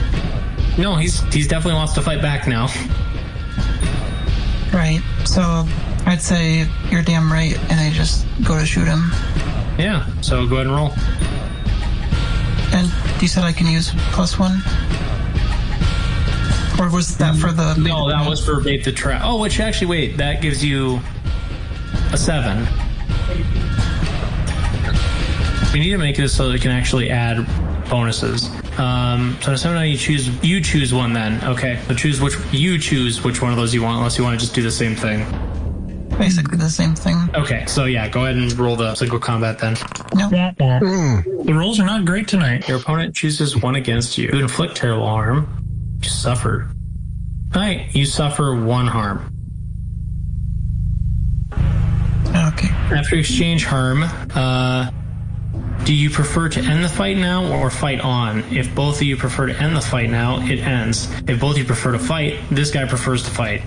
No, he's definitely wants to fight back now.
Right, so I'd say you're damn right, and I just go to shoot him.
Yeah, so go ahead and roll.
And you said I can use +1? Or was that for the...
No, that was for bait the trap. Oh, which actually, wait, that gives you a 7. We need to make this so that it can actually add bonuses. So now you choose one then. Okay, so choose which one of those you want, unless you want to just do the same thing.
Basically the same thing.
Okay, so yeah, go ahead and roll the single combat then.
No.
The rolls are not great tonight.
Your opponent chooses 1 against you. You inflict terrible harm. You suffer. Alright, you suffer 1 harm.
Okay.
After you exchange harm, do you prefer to end the fight now or fight on? If both of you prefer to end the fight now, it ends. If both of you prefer to fight, this guy prefers to fight.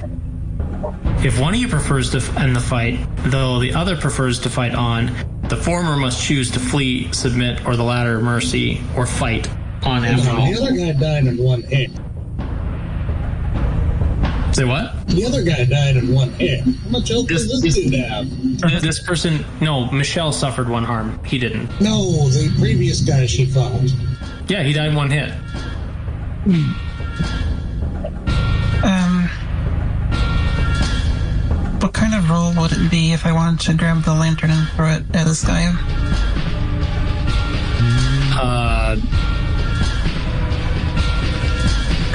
If one of you prefers to end the fight, though the other prefers to fight on, the former must choose to flee, submit, or the latter mercy, or fight on after all.
The other guy died in 1 hit.
Say what?
The other guy died in 1 hit. How much else does this dude have?
This person, no, Michelle suffered 1 harm. He didn't.
No, the previous guy she fought.
Yeah, he died in 1 hit.
What kind of roll would it be if I wanted to grab the lantern and throw it at this guy?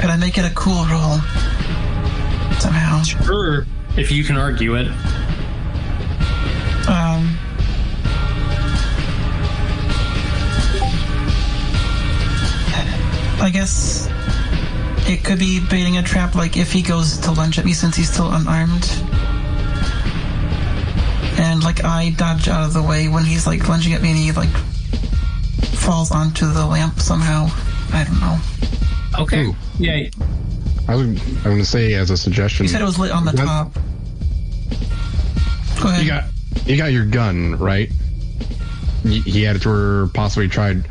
Could I make it a cool roll? Somehow.
Sure, if you can argue it.
I guess it could be baiting a trap, like if he goes to lunge at me since he's still unarmed. And like I dodge out of the way when he's like lunging at me and he like falls onto the lamp somehow. I don't know.
Okay.
Ooh.
Yeah.
I'm going to say as a suggestion.
You said it was lit on the top. Go ahead.
You got your gun, right? He had it where possibly tried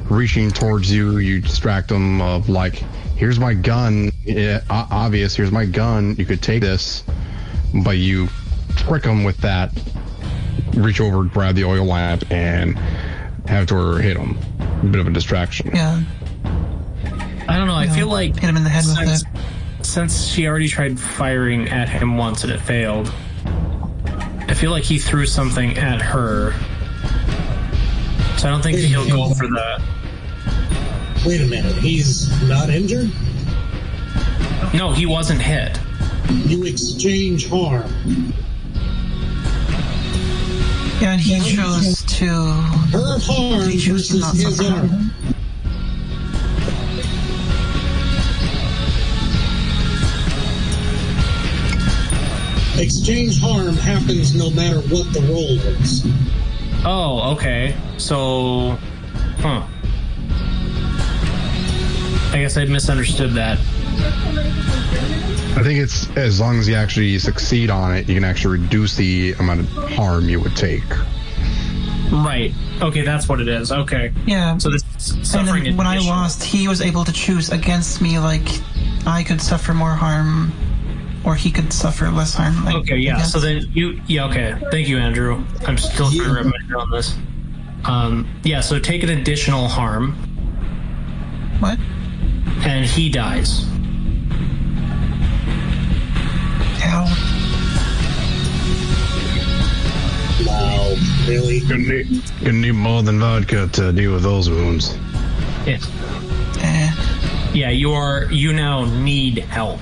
reaching towards you. You distract him of like, here's my gun. Obvious, here's my gun. You could take this, but you trick him with that. Reach over, grab the oil lamp, and have it where hit him. A bit of a distraction.
Yeah.
I don't know. I feel like
hit him in the head with it.
Since she already tried firing at him once and it failed, I feel like he threw something at her. So I don't think he'll go for that.
Wait a minute, he's not injured?
No, he wasn't hit.
You exchange harm.
Yeah, and he chose to...
Her harm versus his harm. Exchange harm happens no matter what the roll is.
Oh, okay. So, I guess I misunderstood that.
I think it's as long as you actually succeed on it, you can actually reduce the amount of harm you would take.
Right. Okay, that's what it is. Okay.
Yeah.
So this suffering.
And then when I lost, he was able to choose against me, like, I could suffer more harm, or he could suffer less harm. Like,
okay, yeah. So then okay. Thank you, Andrew. I'm still trying to wrap my head on this. Yeah, so take an additional harm.
What?
And he dies.
Ow.
Wow, really?
Gonna need more than vodka to deal with those wounds.
Yeah. Yeah, you now need help.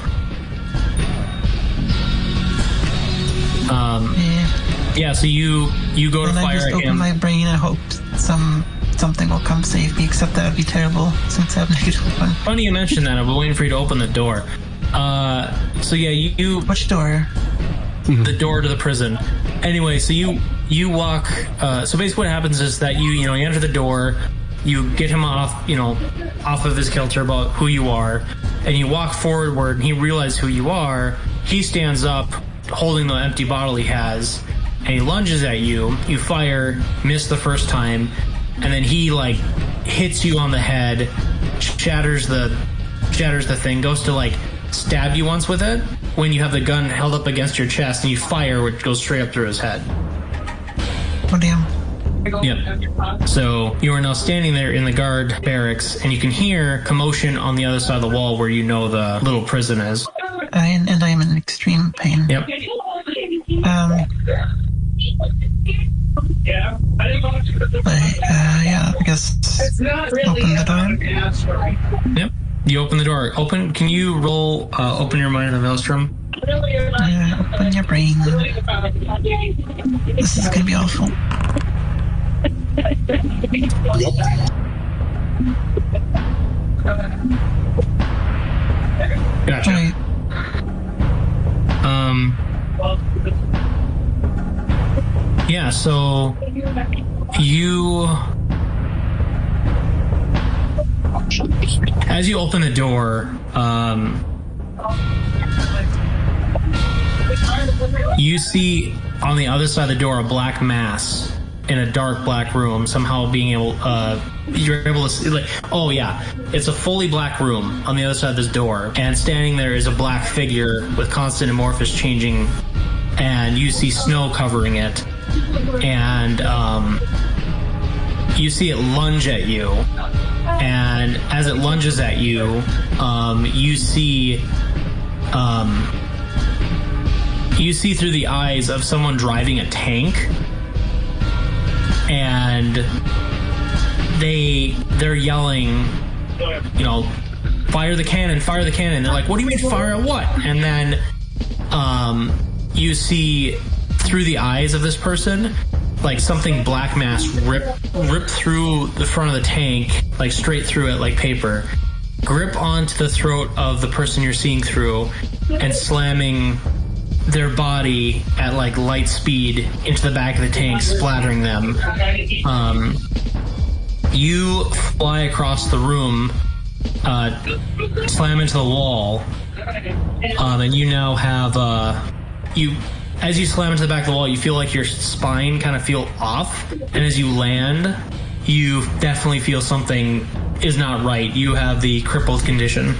Yeah, so you go to fire
at him. I just open my brain and hope something will come save me, except that would be terrible since I have -1.
Funny you mentioned that. I've been waiting for you to open the door. So yeah, you...
Which door?
The door to the prison. Anyway, so you walk... so basically what happens is that you enter the door, you get him off of his kilter about who you are, and you walk forward and he realizes who you are. He stands up holding the empty bottle he has, and he lunges at you. You fire, miss the first time, and then he hits you on the head, shatters the thing, goes to stab you once with it when you have the gun held up against your chest, and you fire, which goes straight up through his head.
Oh damn.
Yep. So you are now standing there in the guard barracks, and you can hear commotion on the other side of the wall where the little prison is.
And I am in extreme pain.
Yep.
Yeah, I guess open the door.
Yep. You open the door. Can you roll open your mind in the maelstrom?
Open your brain. This is gonna be awful.
Gotcha.
Right.
Yeah, so as you open the door, you see on the other side of the door a black mass in a dark black room, somehow you're able to see, oh yeah, it's a fully black room on the other side of this door, and standing there is a black figure with constant amorphous changing, and you see snow covering it, and you see it lunge at you, and as it lunges at you, you see through the eyes of someone driving a tank, and they're yelling, fire the cannon, fire the cannon. They're like, what do you mean fire at what? And then you see through the eyes of this person, something black mass rip through the front of the tank, straight through it like paper, grip onto the throat of the person you're seeing through, and slamming their body at light speed into the back of the tank, splattering them. You fly across the room, slam into the wall, and you now have as you slam into the back of the wall, you feel like your spine kind of feel off, and as you land, you definitely feel something is not right. You have the crippled condition.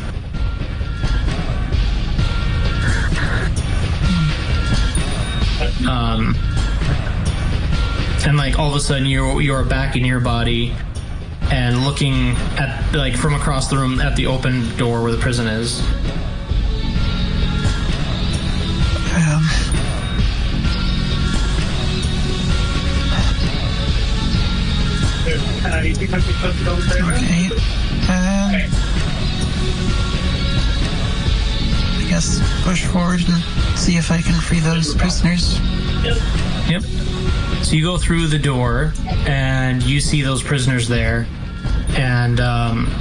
And all of a sudden you are back in your body and looking at from across the room at the open door where the prison is.
Okay. I guess push forward and see if I can free those prisoners.
Yep. So you go through the door, and you see those prisoners there, and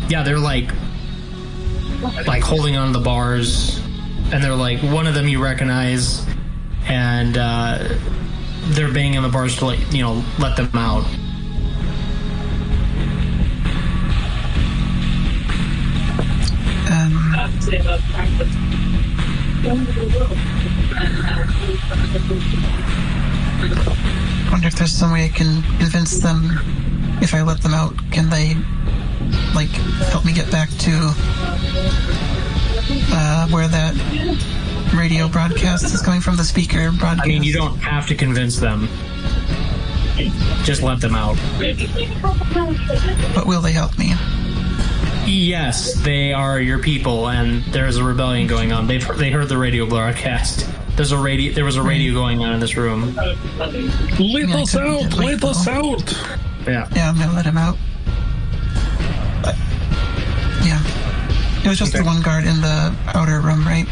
they're like holding on to the bars, and they're like, one of them you recognize, and they're banging on the bars to let them out.
I wonder if there's some way I can convince them. If I let them out, can they help me get back to where that radio broadcast is coming from, the speaker broadcast?
I mean, you don't have to convince them. Just let them out.
But will they help me?
Yes, they are your people, and there's a rebellion going on. They heard the radio broadcast. There was a radio going on in this room.
Leap us out! Leap us out!
Yeah.
Yeah, I'm gonna let him out. Yeah. It was just the one guard in the outer room, right?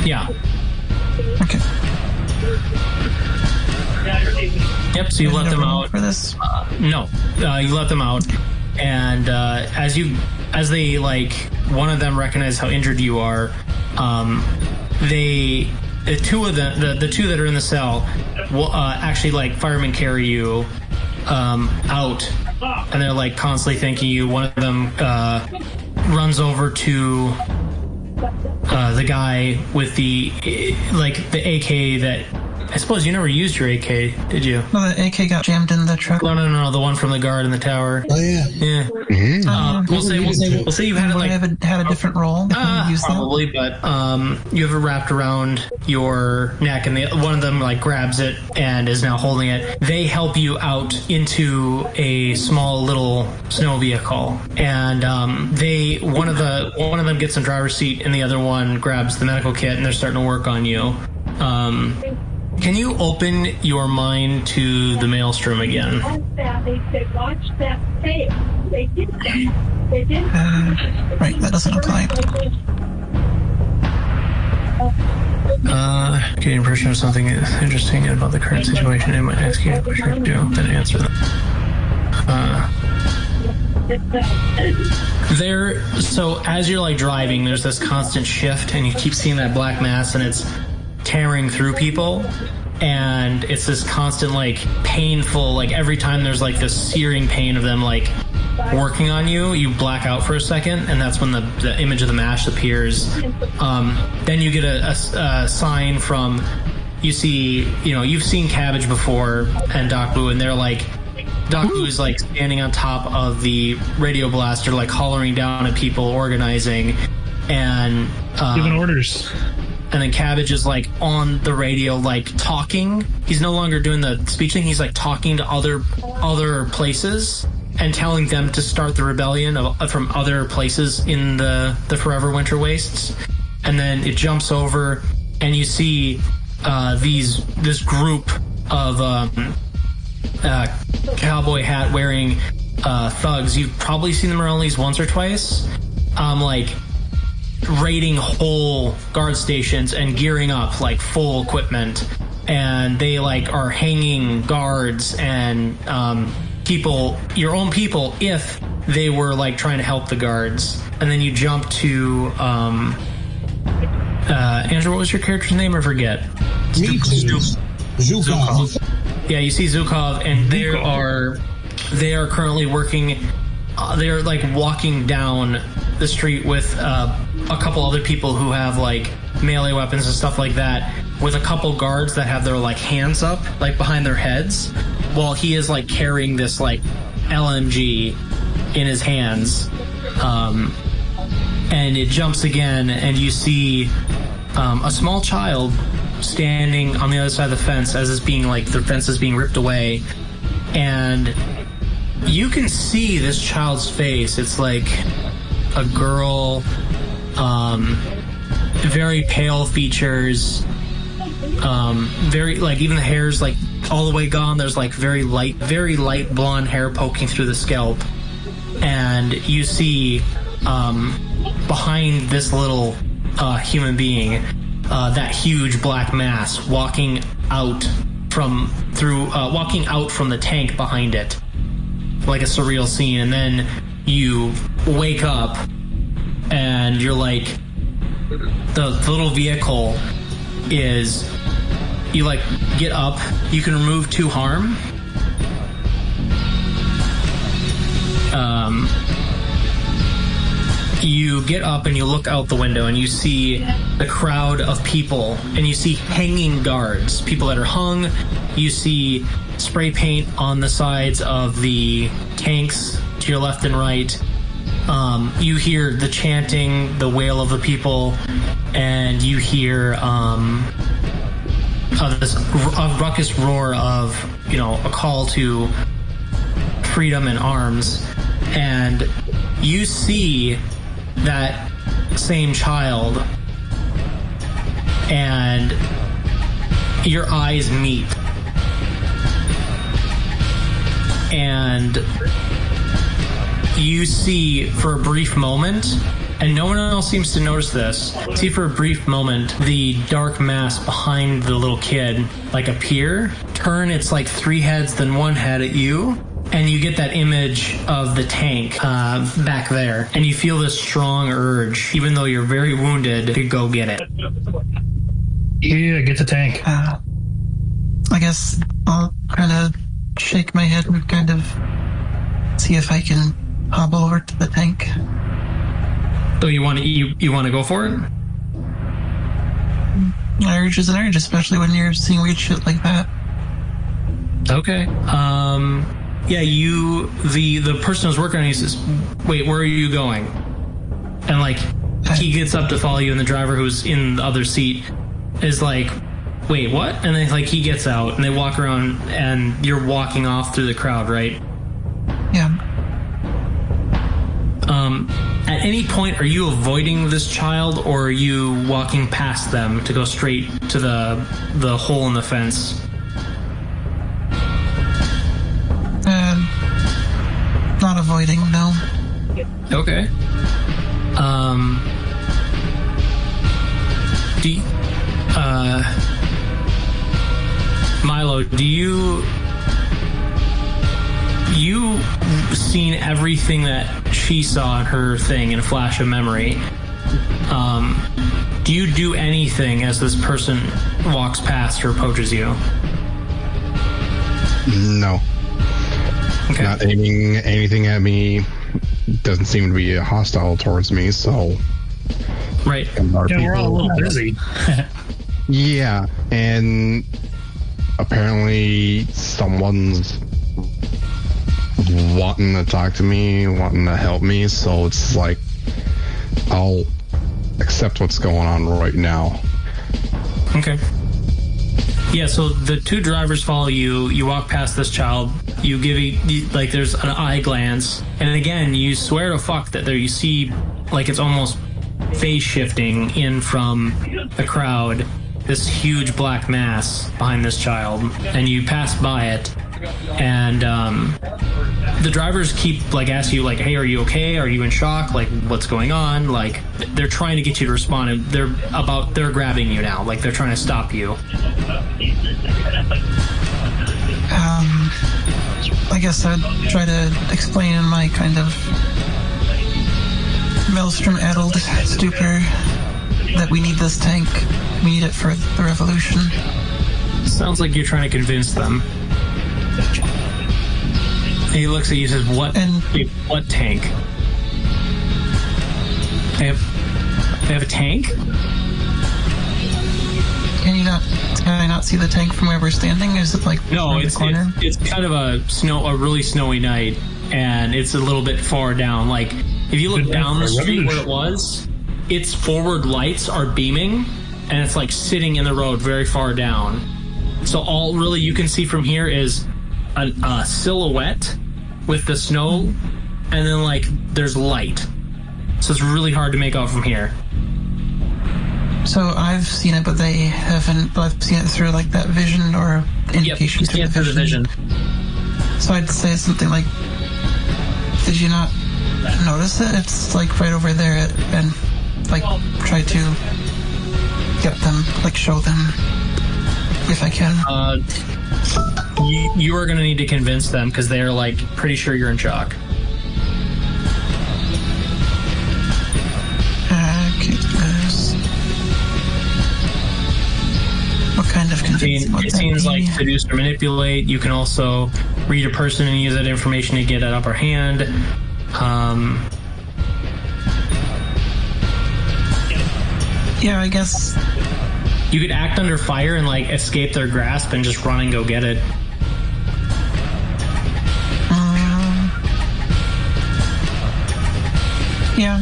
Yeah.
Okay.
Yep, so you let them out.
For this?
No. You let them out, and as they one of them recognize how injured you are, the two of them, the two that are in the cell, will actually firemen carry you out, and they're constantly thanking you. One of them runs over to the guy with the AK that. I suppose you never used your AK, did you?
No, the AK got jammed in the truck.
No, the one from the guard in the tower.
Oh, yeah.
Yeah.
Mm-hmm.
We'll say you've had it
I had a different role.
Probably, but you have it wrapped around your neck, and one of them grabs it and is now holding it. They help you out into a small little snow vehicle, and one of them gets in the driver's seat, and the other one grabs the medical kit, and they're starting to work on you. Can you open your mind to the maelstrom again?
Right, that doesn't apply.
Get the impression of something interesting about the current situation. It might ask you a question or two, then answer them. So as you're driving, there's this constant shift, and you keep seeing that black mass, and it's tearing through people, and it's this constant painful, every time there's this searing pain of them working on you, you black out for a second, and that's when the image of the mash appears. Then you get a sign from, you've seen Cabbage before and Doc Blue, and they're Doc Blue is standing on top of the radio blaster, hollering down at people, organizing, and
giving orders.
And then Cabbage is on the radio, talking. He's no longer doing the speech thing. He's talking to other places and telling them to start the rebellion from other places in the Forever Winter Wastes. And then it jumps over, and you see this group of cowboy hat wearing thugs. You've probably seen them around at least once or twice. Raiding whole guard stations and gearing up full equipment, and they are hanging guards and your own people, if they were trying to help the guards. And then you jump to Andrew, what was your character's name? I forget.
Zhukov.
Yeah, you see Zhukov, and they are currently working. They're walking down the street with a couple other people who have melee weapons and stuff like that, with a couple guards that have their hands up behind their heads, while he is carrying this LMG in his hands. And it jumps again, and you see a small child standing on the other side of the fence as it's being the fence is being ripped away, and you can see this child's face. It's a girl, very pale features, very even the hair's all the way gone. There's like very light blonde hair poking through the scalp. And you see behind this little human being, that huge black mass walking out from the tank behind it, like a surreal scene. And then you wake up, and you're like, the little vehicle is, you like get up, you can remove 2 harm. You get up and you look out the window and you see the crowd of people, and you see hanging guards, people that are hung. You see spray paint on the sides of the tanks to your left and right. You hear the chanting, the wail of the people, and you hear this ruckus roar of, a call to freedom and arms. And you see that same child, and your eyes meet, and you see for a brief moment, and no one else seems to notice this, see for a brief moment the dark mass behind the little kid like appear, turn its like 3 heads then 1 head at you, and you get that image of the tank back there, and you feel this strong urge, even though you're very wounded, to go get it.
Yeah, get the tank.
I guess I'll kind of shake my head and kind of see if I can hobble over to the tank.
So you want to go for it?
An urge is an urge, especially when you're seeing weird shit like that.
Okay. Yeah, the person who's working on you says, wait, where are you going? And like, he gets up to follow you, and the driver who's in the other seat is like, wait, what? And then like he gets out, and they walk around, and you're walking off through the crowd, right?
Yeah.
At any point, are you avoiding this child, or are you walking past them to go straight to the hole in the fence?
Not avoiding, no.
Okay. Milo, you seen everything that she saw in her thing in a flash of memory. Do you do anything as this person walks past or approaches you?
No.
Okay.
Not aiming anything at me. Doesn't seem to be hostile towards me, so...
Right.
Yeah, we're all a little busy.
Yeah, and apparently someone's wanting to talk to me, wanting to help me, so it's like, I'll accept what's going on right now.
Okay. Yeah, so the 2 drivers follow you. You walk past this child. You give like there's an eye glance, and again you swear to fuck that there you see like it's almost phase shifting in from the crowd, this huge black mass behind this child, and you pass by it, and the drivers keep like asking you like, hey, are you okay? Are you in shock? Like, what's going on? Like, they're trying to get you to respond, and they're grabbing you now. Like, they're trying to stop you.
I guess I'd try to explain in my kind of maelstrom-addled stupor that we need this tank. We need it for the revolution.
Sounds like you're trying to convince them. And he looks at you and says, what tank? They have a tank?
Can I not see the tank from where we're standing? Is it like
no?
it's
kind of a really snowy night, and it's a little bit far down. Like if you look down the street where it was, its forward lights are beaming, and it's like sitting in the road very far down. So all really you can see from here is a silhouette with the snow, and then like there's light. So it's really hard to make out from here.
So I've seen it, but they haven't. I've seen it through like that vision or indication through the vision. So I'd say something like, did you not notice it? It's like right over there, and like try to get them, like show them if I can.
You are going to need to convince them because they're like pretty sure you're in shock.
Okay, what kind of convincing?
It seems like seduce or manipulate. You can also read a person and use that information to get an upper hand.
Yeah, I guess
you could act under fire and like escape their grasp and just run and go get it.
Yeah.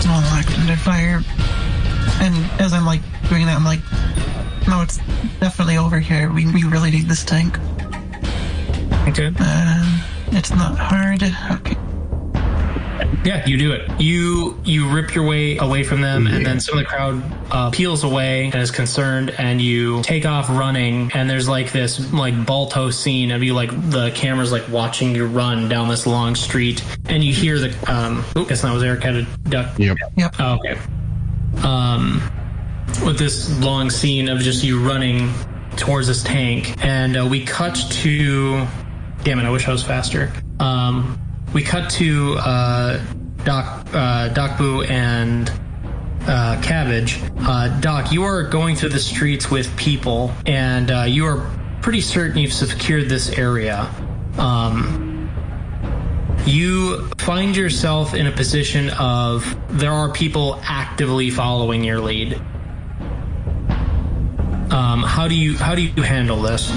I'll act under fire. And as I'm like doing that, I'm like, no, it's definitely over here. We really need this tank.
Okay.
It's not hard. Okay.
Yeah, you do it. You rip your way away from them, and then some of the crowd peels away and is concerned, and you take off running, and there's like this like Balto scene of you, like the camera's like watching you run down this long street, and you hear the guess that was Eric had a duck.
Yep.
Oh, okay. With this long scene of just you running towards this tank, and we cut to, damn it, I wish I was faster. We cut to Doc Boo and Cabbage. Doc, you are going through the streets with people, and you are pretty certain you've secured this area. You find yourself in a position of there are people actively following your lead. How do you handle this?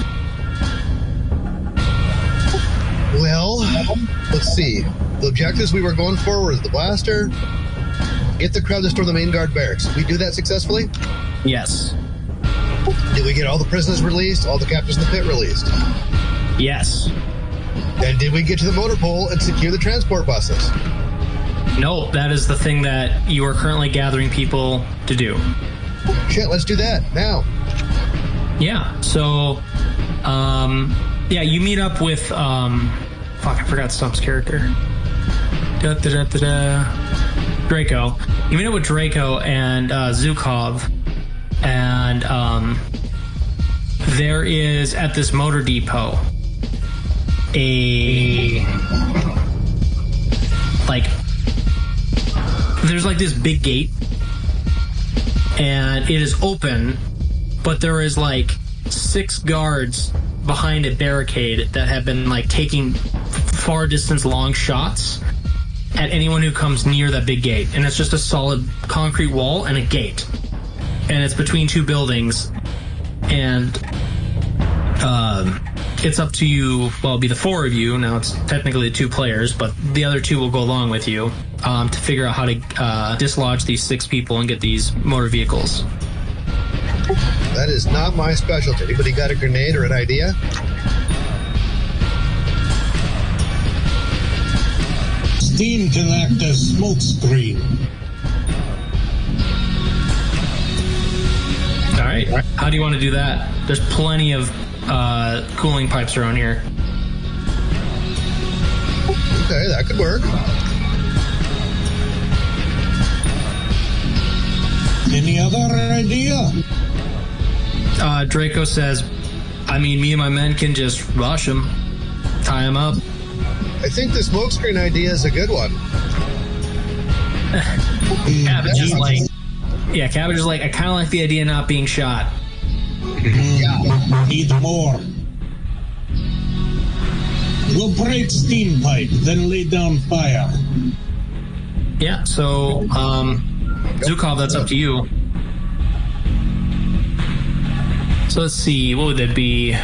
Well, let's see. The objectives we were going for were the blaster, get the crowd to storm the main guard barracks. Did we do that successfully?
Yes.
Did we get all the prisoners released, all the captives in the pit released?
Yes.
And did we get to the motor pole and secure the transport buses?
No, that is the thing that you are currently gathering people to do.
Shit, let's do that now.
Yeah, so, you meet up with, I forgot Stump's character. Draco. You meet up with Draco and Zukov, and there is, at this motor depot, there's like this big gate, and it is open, but there is like 6 guards behind a barricade that have been like taking far distance long shots at anyone who comes near that big gate. And it's just a solid concrete wall and a gate, and it's between 2 buildings, and it's up to you. Well, it'll be the 4 of you now. It's technically 2 players, but the other 2 will go along with you to figure out how to dislodge these 6 people and get these motor vehicles.
That is not my specialty. Anybody got a grenade or an idea?
Steam can act as smoke screen.
All right. How do you want to do that? There's plenty of cooling pipes around here.
Okay, that could work.
Any other idea?
Draco says, I mean, me and my men can just rush them, tie them up.
I think the smokescreen idea is a good one.
Cabbage is like, Cabbage is like, I kind of like the idea of not being shot.
Yeah, need more. We'll break steam pipe, then lay down fire.
Yeah, so, Zukov, that's up to you. So let's see, what would that be?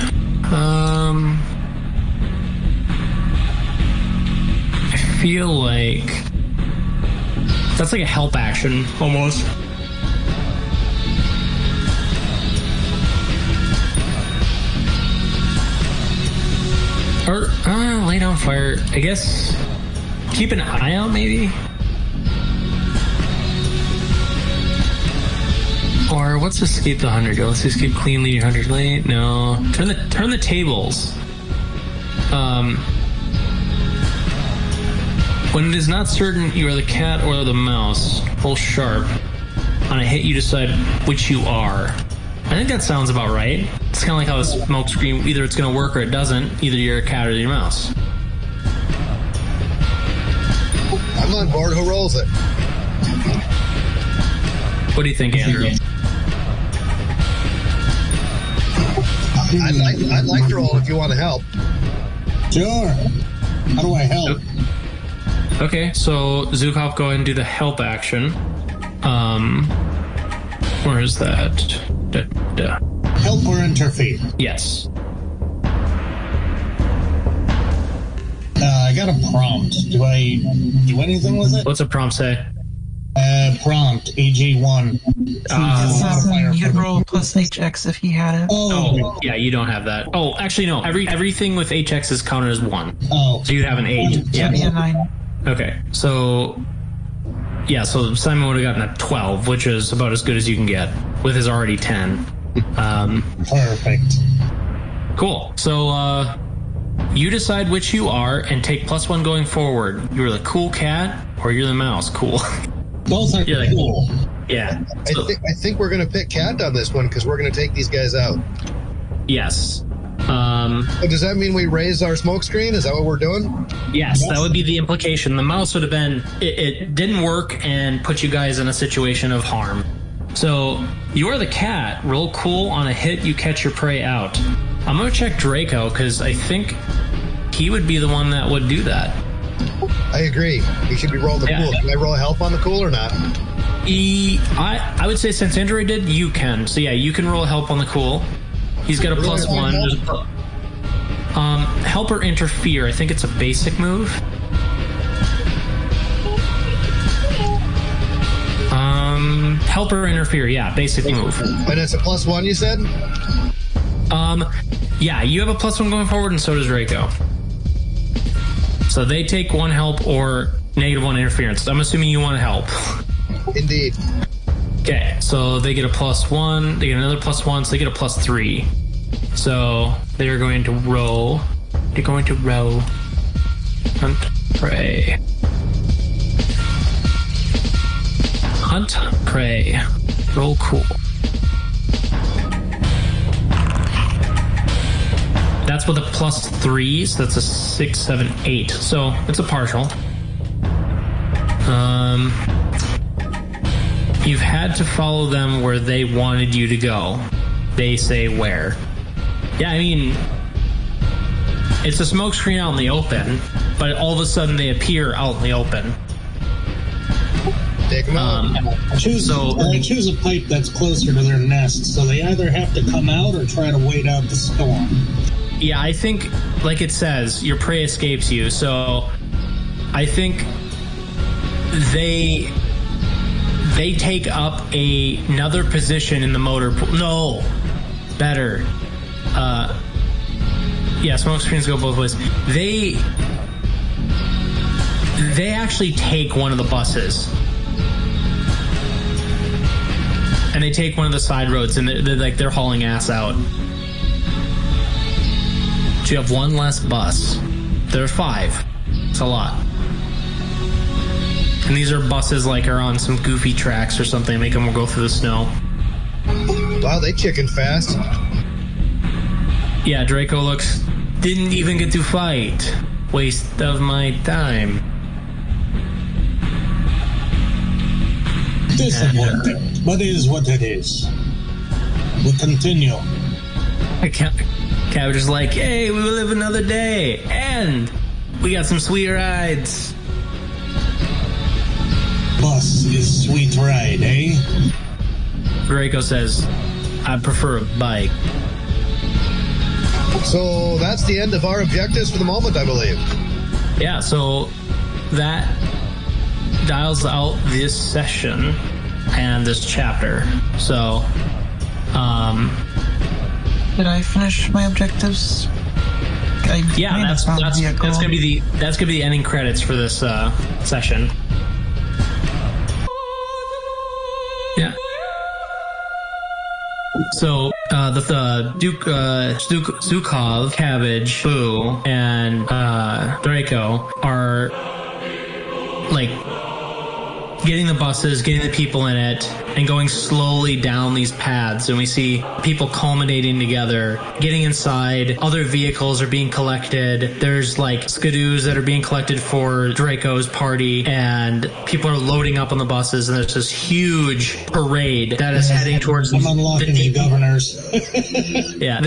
I feel like that's like a help action almost. Or lay down fire. I guess keep an eye out, maybe. Or what's escape the 100 do? Let's escape cleanly 100 late. No. Turn the tables. When it is not certain you are the cat or the mouse, pull sharp. On a hit, you decide which you are. I think that sounds about right. It's kind of like how the smoke screen, either it's going to work or it doesn't. Either you're a cat or you're a mouse.
I'm on board. Who rolls it?
What do you think, Andrew?
I'd like to roll if you want to help.
Sure. How do I help?
Okay, so Zukov, go ahead and do the help action. Where is that?
Help or interfere?
Yes.
I got a prompt. Do I do anything with it?
What's a prompt say?
Prompt, AG1.
You could roll plus HX if he had it.
Oh, yeah, you don't have that. Oh, actually, no. Everything with HX is counted as 1.
Oh.
So you have an 8.
Yeah, 9.
Okay, so... Yeah, so Simon would have gotten a 12, which is about as good as you can get, with his already 10.
Perfect.
Cool. So, you decide which you are and take +1 going forward. You're the cool cat, or you're the mouse. Cool.
Both are cool.
Yeah. So,
I think we're going to pick cat on this one because we're going to take these guys out.
yes.
So does that mean we raise our smoke screen? Is that what we're doing?
Yes, that would be the implication. The mouse would have been, it didn't work and put you guys in a situation of harm. So, you are the cat. Roll cool. On a hit, you catch your prey out. I'm going to check Draco, because I think he would be the one that would do that.
I agree. We should be rolling the cool. Can I roll help on the cool or not?
I would say since Andrew did, you can. So yeah, you can roll help on the cool. He's got a +1. Help or interfere. I think it's a basic move. Help or interfere. Yeah, basic move.
And it's a +1, you said?
Yeah, you have a +1 going forward, and so does Draco. So they take 1 help or -1 interference. I'm assuming you want to help.
Indeed.
Okay, so they get a +1, they get another +1, so they get a +3. So they're going to row. They're going to row. Hunt, prey. Hunt, prey. Roll cool. That's with a +3, so that's a 6, 7, 8. So it's a partial. You've had to follow them where they wanted you to go. They say where. Yeah, I mean, it's a smoke screen out in the open, but all of a sudden they appear out in the open.
Take them out.
I choose a pipe that's closer to their nest, so they either have to come out or try to wait out the storm.
Yeah, I think, like it says, your prey escapes you, so I think they take up another position in the motor pool. No, better. Yeah, smoke screens go both ways. They actually take one of the buses, and they take one of the side roads, and they're hauling ass out. So you have 1 less bus. There are 5. It's a lot. And these are buses are on some goofy tracks or something, make them go through the snow.
Wow, they chicken fast.
Yeah, Draco didn't even get to fight. Waste of my time.
Disappointing, but it is what it is. We continue.
Cat was just like, hey, we will live another day, and we got some sweet rides.
Bus is sweet ride, eh?
Draco says, I prefer a bike.
So that's the end of our objectives for the moment, I believe.
Yeah, so that dials out this session and this chapter. So,
did I finish my objectives?
Yeah, that's gonna be the ending credits for this session. Yeah. So the Duke Zukov, Cabbage, Boo, and Draco are like getting the buses, getting the people in it, and going slowly down these paths. And we see people culminating together, getting inside. Other vehicles are being collected. There's like skidoos that are being collected for Draco's party, and people are loading up on the buses. And there's this huge parade that is heading towards
I'm unlocking the governors.
Yeah,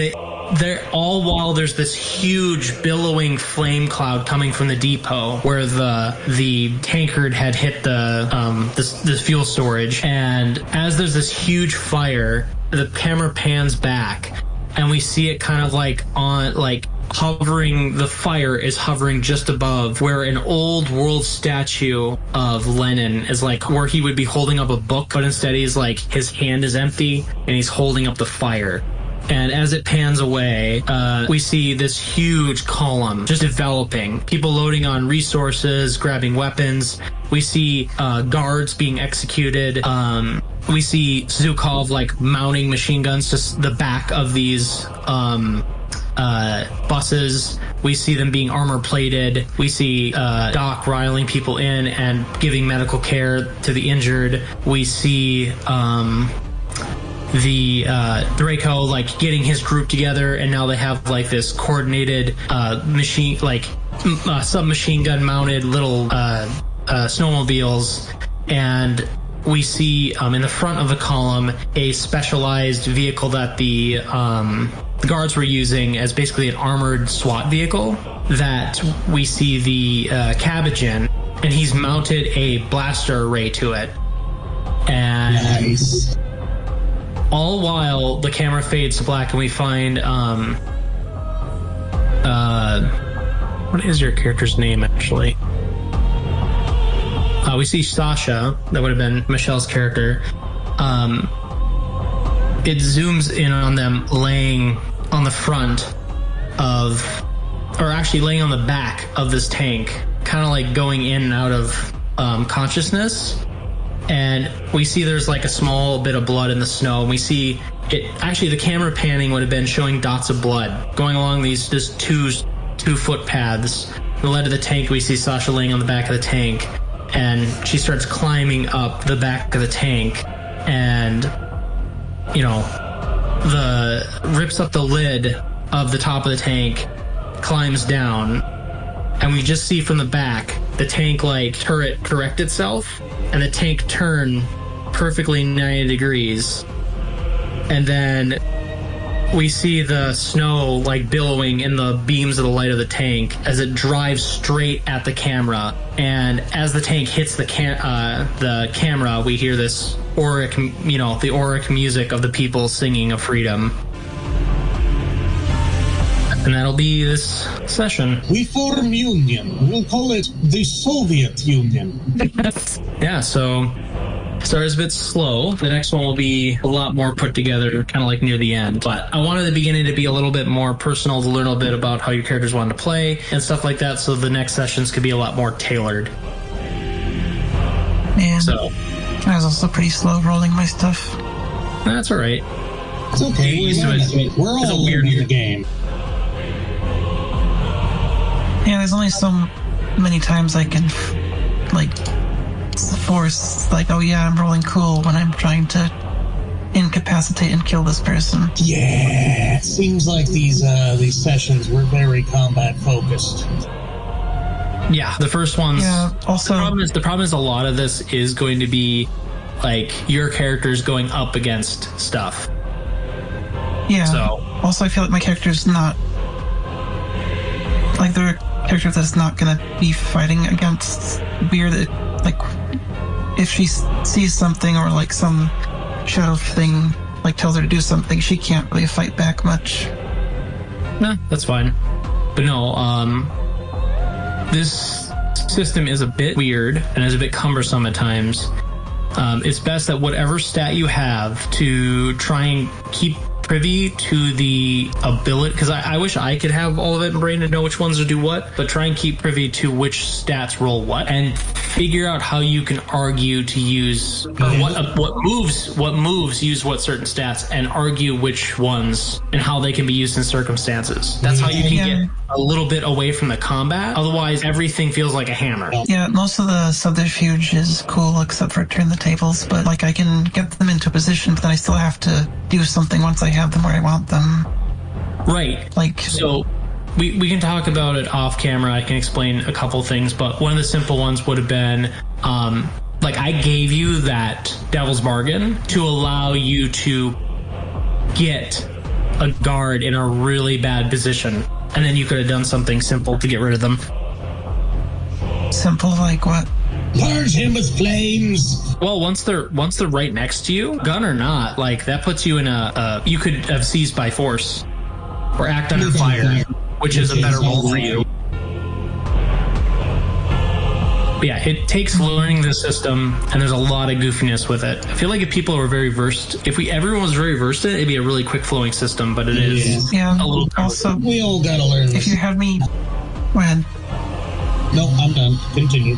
they're all while there's this huge billowing flame cloud coming from the depot where the tankard had hit this fuel storage. And as there's this huge fire, the camera pans back and we see it kind of like hovering. The fire is hovering just above where an old world statue of Lenin is, like where he would be holding up a book, but instead he's like his hand is empty and he's holding up the fire. And as it pans away, we see this huge column just developing. People loading on resources, grabbing weapons. We see guards being executed. We see Zukov like mounting machine guns to the back of these buses. We see them being armor plated. We see Doc riling people in and giving medical care to the injured. We see the Draco like getting his group together, and now they have like this coordinated machine, like submachine gun mounted little snowmobiles. And we see in the front of the column a specialized vehicle that the guards were using as basically an armored SWAT vehicle that we see the Cabbage in, and he's mounted a blaster array to it. And nice. All while the camera fades to black and we find what is your character's name actually? We see Sasha, that would have been Michelle's character. It zooms in on them laying on the front of, or actually laying on the back of this tank, kind of like going in and out of consciousness. And we see there's like a small bit of blood in the snow. And we see it, actually the camera panning would have been showing dots of blood going along these just two footpaths. The lead of the tank, we see Sasha laying on the back of the tank, and she starts climbing up the back of the tank, and rips up the lid of the top of the tank, climbs down, and we just see from the back the tank like turret correct itself, and the tank turn perfectly 90 degrees, and then we see the snow like billowing in the beams of the light of the tank as it drives straight at the camera. And as the tank hits the camera, we hear this auric, the auric music of the people singing of freedom. And that'll be this session.
We form Union. We'll call it the Soviet Union.
Yeah, so started a bit slow. The next one will be a lot more put together, kind of like near the end. But I wanted the beginning to be a little bit more personal, to learn a little bit about how your characters wanted to play and stuff like that, so the next sessions could be a lot more tailored.
Man,
so
I was also pretty slow rolling my stuff.
That's all right.
It's okay. We're all learning the game.
Yeah, there's only so many times I can, force, oh yeah, I'm rolling cool when I'm trying to incapacitate and kill this person.
Yeah, it seems like these sessions were very combat focused.
Yeah, the first ones.
Yeah, also
the problem is a lot of this is going to be your characters going up against stuff.
Yeah.
So
also, I feel like my character's not they're a character that's not gonna be fighting against weird. If she sees something or some shadow thing tells her to do something, she can't really fight back much.
Nah, that's fine. But no, this system is a bit weird and is a bit cumbersome at times. It's best that whatever stat you have to try and keep privy to the ability, because I wish I could have all of it in brain to know which ones to do what, but try and keep privy to which stats roll what, and figure out how you can argue to use what moves use what certain stats, and argue which ones and how they can be used in circumstances. That's how you can get a little bit away from the combat. Otherwise, everything feels like a hammer.
Yeah, most of the subterfuge is cool except for turn the tables, but like I can get them into position, but then I still have to do something once I have them where I want them.
Right.
Like,
so we can talk about it off camera. I can explain a couple things, but one of the simple ones would have been like I gave you that Devil's Bargain to allow you to get a guard in a really bad position, and then you could have done something simple to get rid of them.
Simple like what?
Purge him with flames.
Well, once they're right next to you, gun or not, like that puts you in you could have seized by force or act under fire, which is a better role for you. But yeah, it takes learning the system, and there's a lot of goofiness with it. I feel like if people were very versed, everyone was very versed in it, it'd be a really quick flowing system, but it is a little
also,
we all gotta learn this.
If you had me... Go ahead.
No, I'm done. Continue.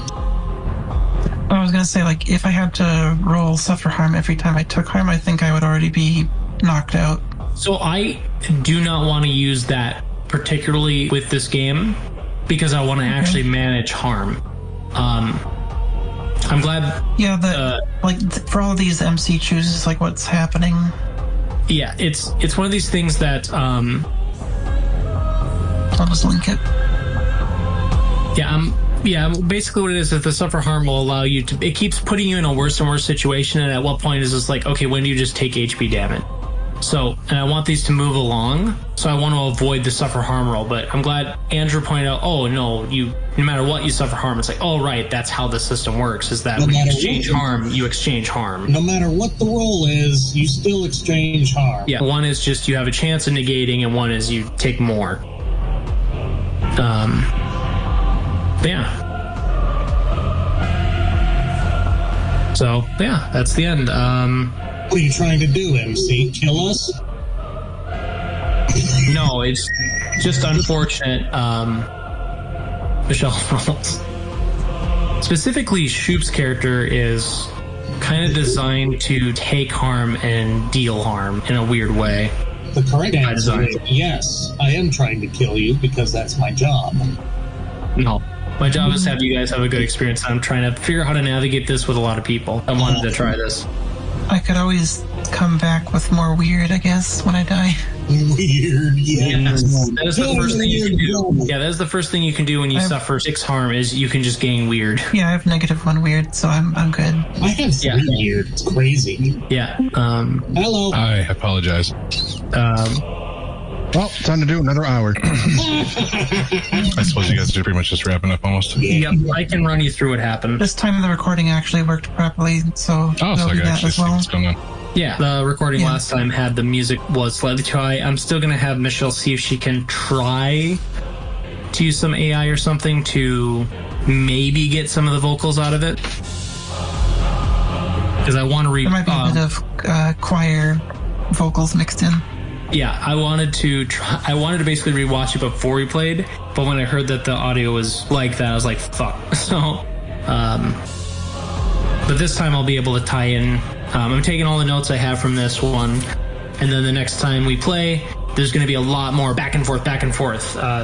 I was gonna say, like, if I had to roll suffer harm every time I took harm, I think I would already be knocked out.
So I do not want to use that particularly with this game, because I want to actually manage harm. I'm glad.
Yeah, for all of these, MC chooses like what's happening.
Yeah, it's one of these things that
I'll just link it.
Yeah, basically what it is the suffer harm will allow you to, it keeps putting you in a worse and worse situation, and at what point is this like, okay, when do you just take HP damage? So, and I want these to move along, so I want to avoid the suffer harm roll, but I'm glad Andrew pointed out, oh no, no matter what you suffer harm, it's like, oh right, that's how the system works, is that when you exchange harm, you exchange harm.
No matter what the roll is, you still exchange harm.
Yeah, one is just you have a chance of negating, and one is you take more. Yeah. So, yeah, that's the end.
What are you trying to do, MC? Kill us?
No, it's just unfortunate. Michelle rolls. Specifically, Shoop's character is kind of designed to take harm and deal harm in a weird way.
The correct answer is yes, I am trying to kill you because that's my job.
No. My job is to have you guys have a good experience, and I'm trying to figure out how to navigate this with a lot of people. I wanted to try this.
I could always come back with more weird, I guess, when I die.
Weird,
yes. That is the first thing you can do. Yeah, that is the first thing you can do when you suffer 6 harm, is you can just gain weird.
Yeah, I have -1 weird, so I'm good.
I have 3 weird. It's crazy.
Yeah.
Hello.
I apologize. Well, time to do another hour.
I suppose you guys are pretty much just wrapping up almost.
Yep, I can run you through what happened.
This time the recording actually worked properly, so
so I can actually see what's going on.
Yeah, the recording last time had the music was slightly too high. I'm still going to have Michelle see if she can try to use some AI or something to maybe get some of the vocals out of it. Because I want to
there might be a bit of choir vocals mixed in.
Yeah, I wanted to basically rewatch it before we played, but when I heard that the audio was like that, I was like, fuck. So, but this time I'll be able to tie in. I'm taking all the notes I have from this one, and then the next time we play, there's going to be a lot more back and forth.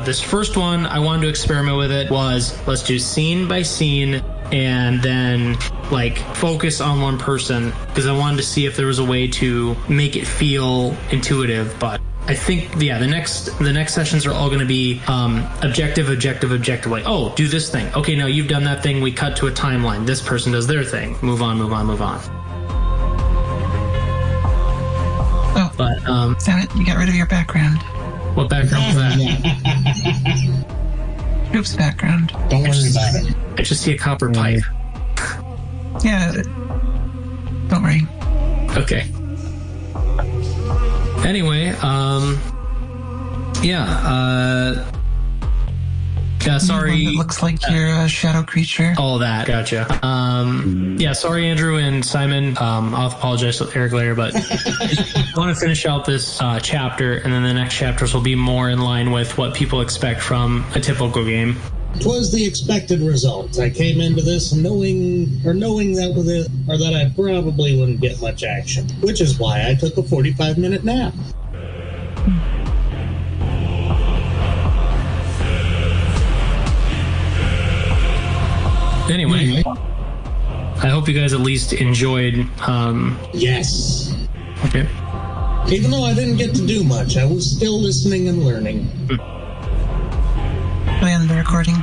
This first one, I wanted to experiment with it, was let's do scene by scene, and then like focus on one person, because I wanted to see if there was a way to make it feel intuitive. But I think the next sessions are all going to be objective, like, oh, do this thing, okay, now you've done that thing, we cut to a timeline, this person does their thing, move on.
Oh,
but
damn it, you got rid of your background.
What background was that?
Shoop's background.
Don't worry about it.
I just see a copper pipe.
Yeah, don't worry.
Okay. Anyway, Sorry.
It looks like you're a shadow creature.
All that. Gotcha. Sorry, Andrew and Simon. I'll apologize to Eric later, but I want to finish out this chapter, and then the next chapters will be more in line with what people expect from a typical game.
'Twas the expected result. I came into this knowing that I probably wouldn't get much action, which is why I took a 45-minute nap.
Anyway, I hope you guys at least enjoyed.
Yes.
Okay.
Even though I didn't get to do much, I was still listening and learning.
I end the recording.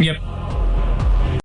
Yep.